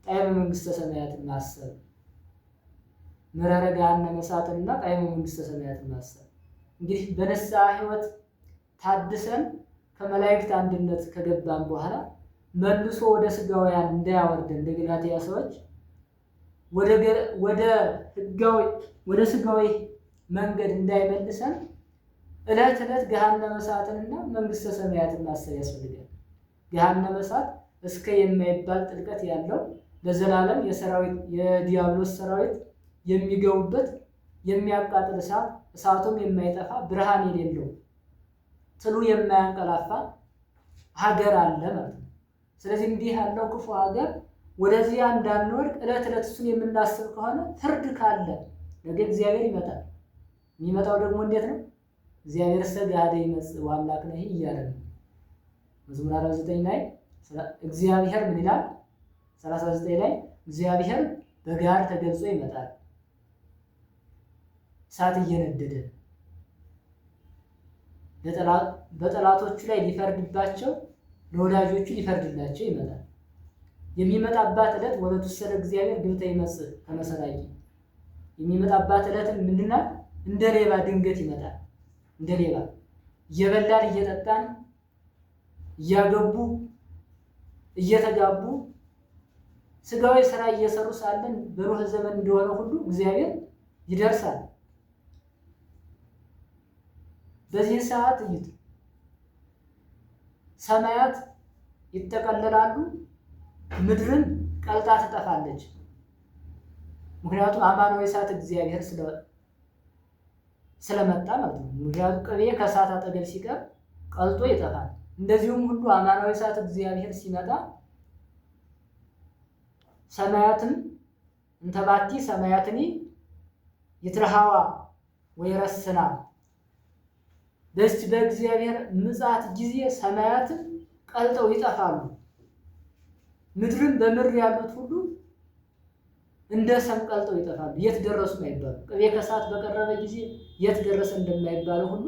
[SPEAKER 1] ጣዕመ መንግሥተ ሰማያትን ማሰብ። ምረረ ገሃነመ እሳትና ጣዕመ መንግሥተ ሰማያትን ማሰብ እንግዲህ በንስሐ ሕይወት ታድሰን ከመላእክት አንድነት ከገባን በኋላ መልሶ ወደ ስጋውያን እንዳያወርደን እንደ ገላትያ ሰዎች ወደ ስጋዊ መንገድ እንዳይመልሰን ዕለት ዕለት ገሃነመ እሳትንና መንግሥተ ሰማያትን ማሰብ ያስፈልጋል። ገሃነመ እሳት እስከ የማይባል ጥልቀት ያለው ለዘላለም የዲያብሎስ ሰራዊት የሚገቡበት የሚያቃጥል እሳት፣ እሳቱም የማይጠፋ ብርሃን የሌለው ትሉ የማያንቀላፋ ሀገር አለ ማለት ነው። ስለዚህ እንዲህ ያለው ክፉ ሀገር ወደዚያ እንዳንወድቅ ዕለት ዕለት እሱን የምናስብ ከሆነ ፍርድ ካለ ነገ እግዚአብሔር ይመጣል። የሚመጣው ደግሞ እንዴት ነው? እግዚአብሔር ገሃደ ይመጽእ ወአምላክነ እያለ ነው። መዝሙር 49 ላይ እግዚአብሔር ምን ይላል? 39 ላይ እግዚአብሔር በጋር ተገልጾ ይመጣል እሳት እየነደደ በጠላቶቹ ላይ ሊፈርድባቸው ለወዳጆቹ ሊፈርድላቸው ይመጣል። የሚመጣባት ዕለት ወለትሰለ እግዚአብሔር ግብተ ይመጽእ ከመሰላቂ የሚመጣባት ዕለት ምንድን ናት? እንደ ሌባ ድንገት ይመጣል። እንደ ሌባ እየበላን እየጠጣን እያገቡ እየተጋቡ ስጋዊ ስራ እየሰሩ ሳለን በኖህ ዘመን እንደሆነ ሁሉ እግዚአብሔር ይደርሳል። በዚህ ሰዓት እዩት፣ ሰማያት ይጠቀለላሉ፣ ምድርን ቀልጣ ትጠፋለች። ምክንያቱም አማናዊ እሳት እግዚአብሔር ስለመጣ ማለት ነው። ምክንያቱም ቅቤ ከእሳት አጠገብ ሲቀር ቀልጦ ይጠፋል። እንደዚሁም ሁሉ አማናዊ እሳት እግዚአብሔር ሲመጣ ሰማያትን እንተባቲ ሰማያትኒ ይትረሃዋ ወይረስና በእግዚአብሔር ምጽአት ጊዜ ሰማያትን ቀልጠው ይጠፋሉ። ምድርን በምድር ያሉት ሁሉ እንደ ሰም ቀልጠው ይጠፋሉ። የት ደረሱ አይባሉ። ቅቤ ከእሳት በቀረበ ጊዜ የት ደረሰ እንደማይባለው ሁሉ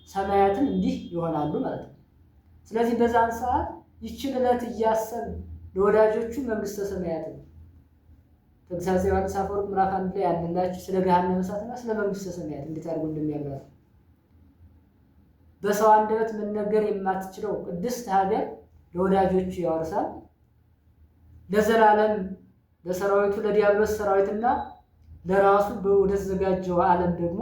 [SPEAKER 1] ሰማያትን እንዲህ ይሆናሉ ማለት ነው። ስለዚህ በዛን ሰዓት ይችን ዕለት እያሰብን ለወዳጆቹ መንግሥተ ሰማያትን ተግሳጽ ዮሐንስ አፈወርቅ ምዕራፍ 1 ላይ ያለላችሁ ስለ ገሃነመ እሳትና ስለ መንግሥተ ሰማያት እንዴት አድርጎ እንደሚያብራራ በሰው አንደበት መነገር የማትችለው ቅድስት ሀገር ለወዳጆቹ ያወርሳል። ለዘላለም ለሰራዊቱ ለዲያብሎስ ሰራዊትና ለራሱ ወደ ተዘጋጀው ዓለም ደግሞ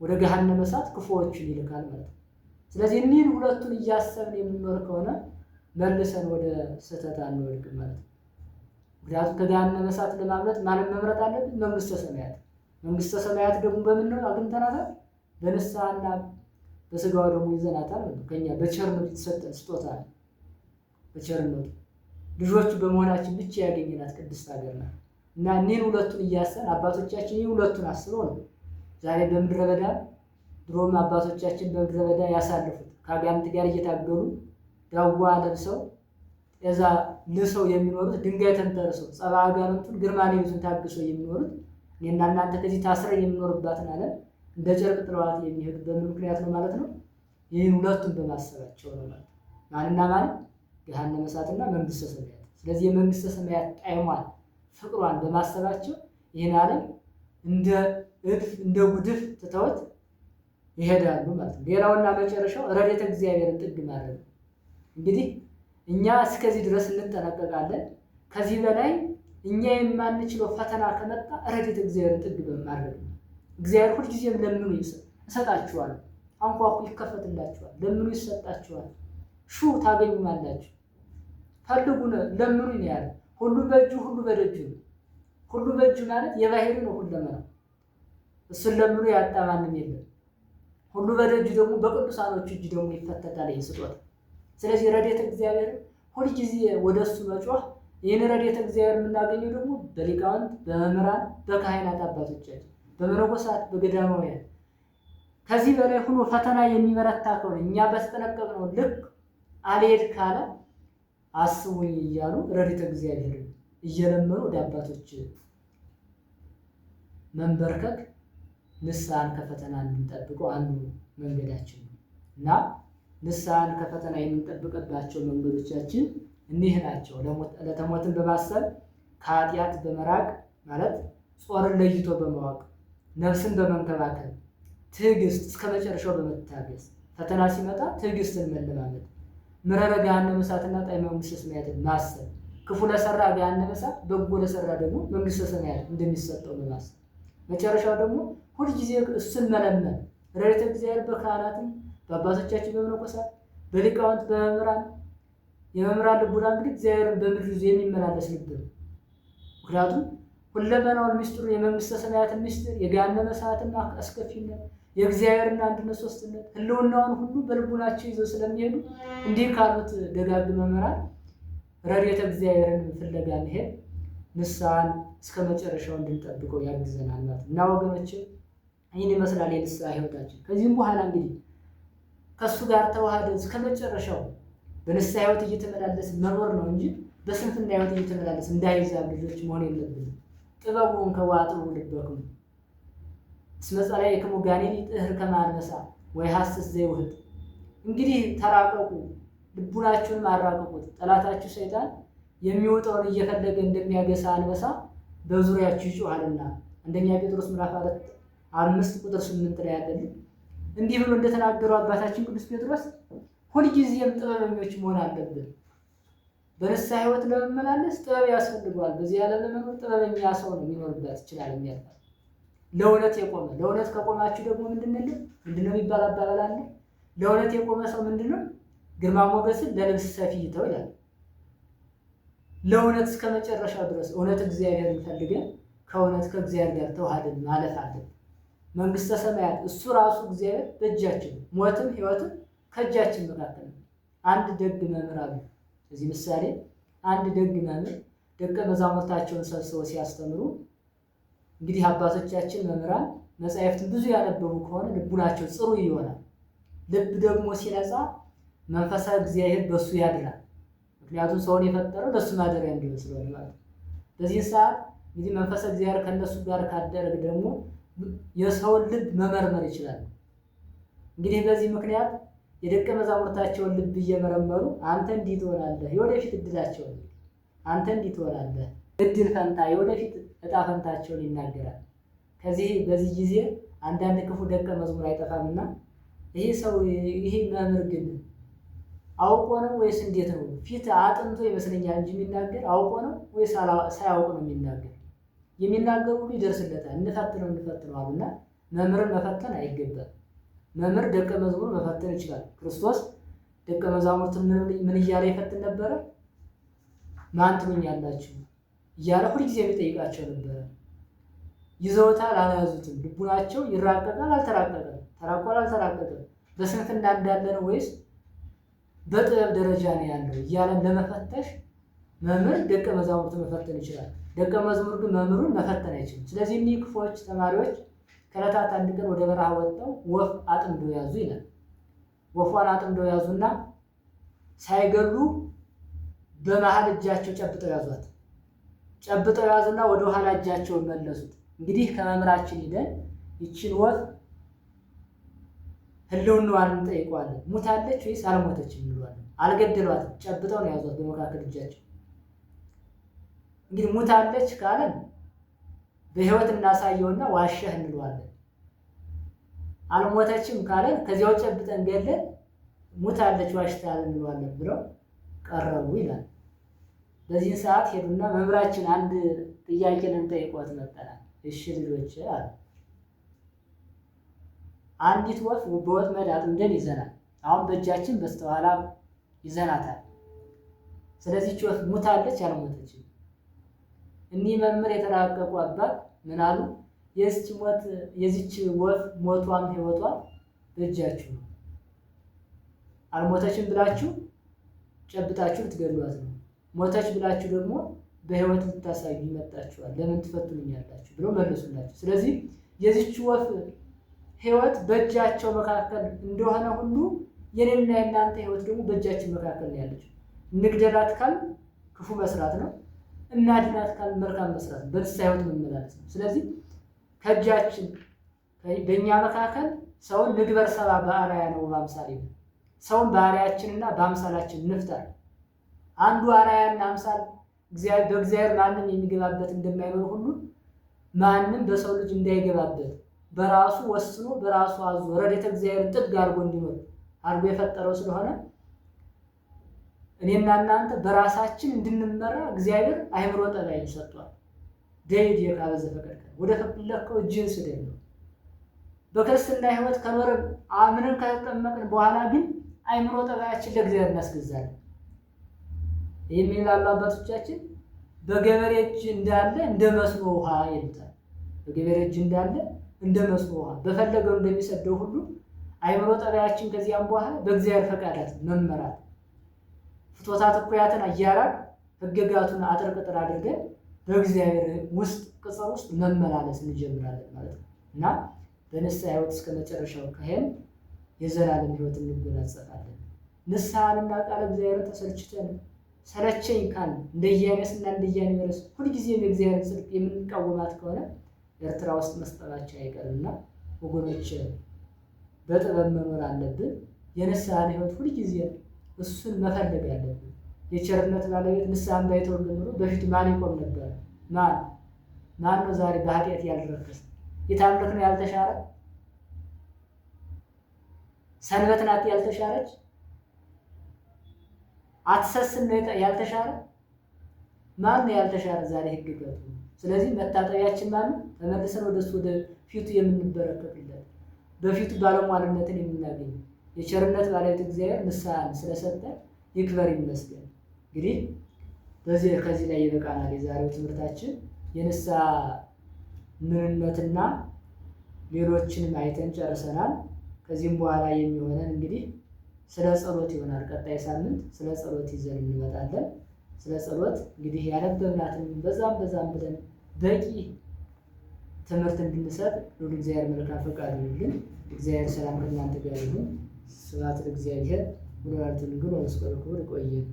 [SPEAKER 1] ወደ ገሃነመ እሳት ክፉዎችን ይልካል ማለት ነው። ስለዚህ እኒህን ሁለቱን እያሰብን የምንኖር ከሆነ መልሰን ወደ ስህተት አንወድቅም ማለት ነው። ምክንያቱም ከገሃነመ እሳት ለማምለጥ ማንም መምረጥ አለብን? መንግሥተ ሰማያት። መንግሥተ ሰማያት ደግሞ በምን ነው አግኝተናታል? በንስሐና በስጋዋ ደግሞ ይዘናታል። ከኛ በቸርነቱ የተሰጠን ስጦታ ነው። በቸርነቱ ልጆቹ በመሆናችን ብቻ ያገኘናት ቅድስት ሀገር ናት እና እኒህን ሁለቱን እያሰብን አባቶቻችን ይህ ሁለቱን አስበው ነው ዛሬ በምድረ በዳ ድሮም አባቶቻችን በምድረ በዳ ያሳልፉት ከአጋንንት ጋር እየታገሉ ዳዋ ለብሰው እዛ ልሰው የሚኖሩት ድንጋይ ተንተርሰው ጸባ አጋንንቱን ግርማ ሌሊቱን ታግሰው የሚኖሩት እኔና እናንተ ከዚህ ታስረን የምኖርባትን ዓለም እንደ ጨርቅ ጥለዋት የሚሄዱ በምን ምክንያት ነው ማለት ነው? ይህን ሁለቱን በማሰባቸው ነው ማለት ነው። ማንና ማለት ገሃነመ እሳትና መንግሥተ ሰማያት። ስለዚህ የመንግሥተ ሰማያት ጣዕሟን ፍቅሯን በማሰባቸው ይህን ዓለም እንደ እድፍ እንደ ጉድፍ ትተውት ይሄዳሉ ማለት ነው። ሌላውና መጨረሻው ረድኤተ እግዚአብሔርን ጥግ ማድረግ ነው። እንግዲህ እኛ እስከዚህ ድረስ እንጠነቀቃለን። ከዚህ በላይ እኛ የማንችለው ፈተና ከመጣ ረድኤተ እግዚአብሔርን ጥግ በማድረግ ነው። እግዚአብሔር ሁልጊዜም ለምኑ እሰጣችኋል፣ አንኳኩ ይከፈትላችኋል፣ ለምኑ ይሰጣችኋል፣ ሹ ታገኙማላችሁ፣ ፈልጉ ለምኑ ነው ያለ። ሁሉ በእጁ ሁሉ በደጁ ነው። ሁሉ በእጁ ማለት የባህሪ ነው ሁለመናው። እሱን ለምኑ ያጣ ማንም የለም። ሁሉ በደጁ ደግሞ በቅዱሳኖቹ እጅ ደግሞ ይፈተታል ይህ ስጦታ። ስለዚህ ረድኤተ እግዚአብሔር ሁልጊዜ ወደ እሱ መጮህ፣ ይህን ረድኤተ እግዚአብሔር የምናገኘው ደግሞ በሊቃውንት በመምህራን በካህናት አባቶቻችን በመነኮሳት በገዳማውያን ከዚህ በላይ ሆኖ ፈተና የሚበረታ ከሆነ እኛ በተጠነቀቅነው ልክ አልሄድ ካለ አስቡኝ እያሉ ረድኤተ እግዚአብሔር እየለመኑ ወደ አባቶች መንበርከክ ንስሐን ከፈተና እንድንጠብቀው አንዱ መንገዳችን ነው እና ንስሐን ከፈተና የምንጠብቅባቸው መንገዶቻችን እኒህ ናቸው። ለተሞትን በማሰብ ከኃጢአት በመራቅ ማለት ጾርን ለይቶ በማወቅ ነፍስን በመንከባከብ ትዕግስት እስከ መጨረሻው በመታገስ ፈተና ሲመጣ ትዕግስትን መለማመድ ምረረ ገሃነመ እሳትና ጣዕመ መንግሥተ ሰማያትን ማሰብ ክፉ ለሰራ ገሃነመ እሳት በጎ ለሰራ ደግሞ መንግሥተ ሰማያት እንደሚሰጠው በማሰብ መጨረሻው ደግሞ ሁልጊዜ እሱን መለመን ረድኤተ እግዚአብሔር በካህናትም በአባቶቻችን በመነኮሳት በሊቃውንት በመምህራን የመምህራን ልቡና እንግዲህ እግዚአብሔርን በምድር ይዞ የሚመላለስ ልብ ነው። ምክንያቱም ሁለመናውን ሚስጥሩ የመንግስተ ሰማያትን ሚስጥር የገሃነመ እሳትን አስከፊነት የእግዚአብሔርን አንድነት ሶስትነት ህልውናውን ሁሉ በልቡናቸው ይዘው ስለሚሄዱ እንዲህ ካሉት ደጋግ መምህራን ረድኤተ እግዚአብሔርን ፍለጋ መሄድ ንስሐን እስከ መጨረሻው እንድንጠብቀው ያግዘናል ማለት እና ወገኖች ይህን ይመስላል የንስሐ ህይወታችን። ከዚህም በኋላ እንግዲህ ከእሱ ጋር ተዋህደን እስከ መጨረሻው በንስሐ ህይወት እየተመላለስ መኖር ነው እንጂ በስንፍና ህይወት እየተመላለስ እንዳይዛብ ልጆች መሆን የለብንም። ጥበቡን ከዋጥሩ ልበክሙ እስመ ጸላእክሙ ጋኔን ይጥህር ከመ አንበሳ ወይሐስስ ዘይውህጥ። እንግዲህ ተራቀቁ፣ ልቡናችሁንም አራቅቁት። ጠላታችሁ ሰይጣን የሚወጣውን እየፈለገ እንደሚያገሳ አንበሳ በዙሪያችሁ ይጮሃልና አንደኛ ጴጥሮስ ምዕራፍ 5:8 ላይ ያለልን እንዲህ ብሎ እንደተናገረው አባታችን ቅዱስ ጴጥሮስ ሁልጊዜም ጥበበኞች መሆን አለብን። በንስሐ ህይወት ለመመላለስ ጥበብ ያስፈልገዋል። በዚህ ዓለም ለመኖር ጥበበኛ ሰው ነው የሚኖርበት ይችላል የሚያልፋል። ለእውነት የቆመ ለእውነት ከቆማችሁ ደግሞ ምንድነው የሚባል አባባል አለ። ለእውነት የቆመ ሰው ምንድነው? ግርማ ሞገስን ለልብስ ሰፊ ይተው ይላል። ለእውነት እስከ መጨረሻው ድረስ እውነት እግዚአብሔርን ፈልገን ከእውነት ከእግዚአብሔር ጋር ተዋህደን ማለፍ አለን። መንግስተ ሰማያት እሱ ራሱ እግዚአብሔር በእጃችን፣ ሞትም ህይወትም ከእጃችን መካከል ነው። አንድ ደግ መምህር አሉ። እዚህ ምሳሌ አንድ ደግ መምህር ደቀ መዛሙርታቸውን ሰብስበው ሲያስተምሩ እንግዲህ አባቶቻችን መምህራን መጻሕፍትን ብዙ ያነበቡ ከሆነ ልቡናቸው ጽሩ ይሆናል። ልብ ደግሞ ሲነጻ መንፈሳዊ እግዚአብሔር በሱ ያድራል። ምክንያቱም ሰውን የፈጠረው ለሱ ማደሪያ እንዲሆን ስለሆነ ማለት ነው። በዚህ ሰዓት እንግዲህ መንፈሰ እግዚአብሔር ከነሱ ጋር ካደረግ ደግሞ የሰውን ልብ መመርመር ይችላል። እንግዲህ በዚህ ምክንያት የደቀ መዛሙርታቸውን ልብ እየመረመሩ አንተ እንዲህ ትሆናለህ፣ የወደፊት እድላቸው አንተ እንዲህ ትሆናለህ፣ እድል ፈንታ የወደፊት እጣ ፈንታቸውን ይናገራል። በዚህ ጊዜ አንዳንድ ክፉ ደቀ መዝሙር አይጠፋምና ይሄ ሰው ይሄ መምህር ግን አውቆ ነው ወይስ እንዴት ነው? ፊት አጥንቶ ይመስለኛል እንጂ የሚናገር አውቆ ነው ወይስ ሳያውቅ ነው የሚናገር? የሚናገር ሁሉ ይደርስለታል። እንፈትነው አሉና መምህርን መፈተን አይገባም። መምህር ደቀ መዝሙር መፈተን ይችላል። ክርስቶስ ደቀ መዛሙርትን ምን እያለ ይፈትን ነበረ? ማን ትሉኛላችሁ እያለ ሁልጊዜ የሚጠይቃቸው ነበረ። ይዘውታል አልያዙትም? ልቡናቸው ይራቀቃል አልተራቀቀም? ተራቋል አልተራቀቀም? በስንፍና እንዳለ ነው ወይስ በጥበብ ደረጃ ነው ያለው እያለን ለመፈተሽ መምህር ደቀ መዛሙርት መፈተን ይችላል። ደቀ መዝሙር ግን መምህሩን መፈተን አይችልም። ስለዚህ እኒህ ክፉዎች ተማሪዎች ከዕለታት አንድ ቀን ወደ በረሃ ወጥተው ወፍ አጥምደው ያዙ ይላል። ወፏን አጥምደው ያዙና ሳይገሉ በመሃል እጃቸው ጨብጠው ያዟት። ጨብጠው ያዙና ወደ ኋላ እጃቸውን መለሱት። እንግዲህ ከመምህራችን ሂደን ይችን ወፍ ህልውናዋን እንጠይቀዋለን። ሙታለች ወይስ አልሞተችም እንለዋለን። አልገደሏትም፣ ጨብጠው ነው ያዟት በመካከል እጃቸው። እንግዲህ ሙታለች ካለን በህይወት እናሳየውና ዋሸህ እንለዋለን። አልሞተችም ካለን ከዚያው ጨብጠን ገለን ሙታለች ዋሽታል እንለዋለን ብለው ቀረቡ ይላል። በዚህ ሰዓት ሄዱና መምህራችን አንድ ጥያቄ ልንጠይቅዎት መጥተናል። እሺ ልጆች አሉ። አንዲት ወፍ በወጥመድ አጥምደን ይዘናል። አሁን በእጃችን በስተኋላ ይዘናታል። ስለዚህ ወፍ ሙታለች አልሞተችም? እኒህ መምህር የተራቀቁ አባት ምን አሉ? የዚች ወፍ ሞቷም ህይወቷም በእጃችሁ ነው። አልሞተችም ብላችሁ ጨብጣችሁ ልትገሏት ነው። ሞተች ብላችሁ ደግሞ በህይወት ልታሳዩ ይመጣችኋል። ለምን ትፈትኑኛላችሁ ብለው መለሱላቸው። ስለዚህ የዚች ወፍ ህይወት በእጃቸው መካከል እንደሆነ ሁሉ የኔና የእናንተ ህይወት ደግሞ በእጃችን መካከል ነው ያለችው። እንግደላት ካል ክፉ መስራት ነው፣ እናድናት ካል መልካም መስራት ነው፣ በንስሐ ህይወት መመላለስ ነው። ስለዚህ ከእጃችን በእኛ መካከል ሰውን ንግበር ሰብአ በአርአያነ ወበአምሳሊነ፣ ሰውን በአርአያችንና በአምሳላችን እንፍጠር። አንዱ አርአያና አምሳል በእግዚአብሔር ማንም የሚገባበት እንደማይኖር ሁሉ ማንም በሰው ልጅ እንዳይገባበት በራሱ ወስኖ በራሱ አዞ ረድኤተ እግዚአብሔር ጥግ አድርጎ እንዲኖር አድርጎ የፈጠረው ስለሆነ እኔና እናንተ በራሳችን እንድንመራ እግዚአብሔር አእምሮ ጠባይን ሰጥቷል። ደይድ የካበዘ ፈቀድከ ወደ ፈቀድከው እጅህን ስደድ ነው። በክርስትና ሕይወት ከኖርን አምነን ከተጠመቅን በኋላ ግን አይምሮ ጠባያችን ለእግዚአብሔር እናስገዛለን። ይህን ይላሉ አባቶቻችን፣ በገበሬ እጅ እንዳለ እንደ መስኖ ውሃ ይሉታል። በገበሬ እጅ እንዳለ እንደ መስኖ ውሃ በፈለገው እንደሚሰደው ሁሉ አይምሮ ጠባያችን ከዚያም በኋላ በእግዚአብሔር ፈቃዳት መመራት ፍትወታት እኩያትን እያራቅ ሕግጋቱን አጥር ቅጥር አድርገን በእግዚአብሔር ውስጥ ቅጽር ውስጥ መመላለስ እንጀምራለን ማለት ነው እና በንስሐ ሕይወት እስከ መጨረሻው ከሄን የዘላለም ሕይወት እንጎናጸፋለን። ንስሐንና ቃለ እግዚአብሔር ተሰልችተን ሰለቸኝ ካል እንደያኔስና እንደያኔስ ሁልጊዜም የእግዚአብሔር ጽድቅ የምንቃወማት ከሆነ ኤርትራ ውስጥ መስጠታቸው አይቀርምና ወገኖች በጥበብ መኖር አለብን። የንስሐን ሕይወት ሁልጊዜ እሱን መፈለግ አለብን። የቸርነት ባለቤት ንስሐን ባይተውልን ኖሮ በፊቱ ማን ይቆም ነበር? ማን ነው ዛሬ በኃጢአት ያልረከሰ? የታምልክ ነው ያልተሻረ? ሰንበት ናት ያልተሻረች? አትሰስን ነው ያልተሻረ? ማን ነው ያልተሻረ ዛሬ ሕግጋቱ? ስለዚህ መታጠቢያችን ማን ነው? ተመልሰን ወደሱ ወደ ፊቱ የምንበረከክለት በፊቱ ባለሟልነትን የምናገኝ የቸርነት ባለቤት እግዚአብሔር ንስሐን ስለሰጠን ይክበር ይመስገን። እንግዲህ ከዚህ ላይ ይበቃናል። የዛሬው ትምህርታችን የንስሐ ምንነትና ሌሎችንም አይተን ጨርሰናል። ከዚህም በኋላ የሚሆነን እንግዲህ ስለ ጸሎት ይሆናል። ቀጣይ ሳምንት ስለ ጸሎት ይዘን እንመጣለን። ስለ ጸሎት እንግዲህ ያነበብናትን በዛም ብለን በቂ ትምህርት እንድንሰጥ ሁሉ እግዚአብሔር መልካም ፈቃዱ ይሁን። እግዚአብሔር ሰላም ከእናንተ ጋር ይሁን። ስብሐት ለእግዚአብሔር ወለወላዲቱ ድንግል ወለመስቀሉ ክቡር። ይቆየን።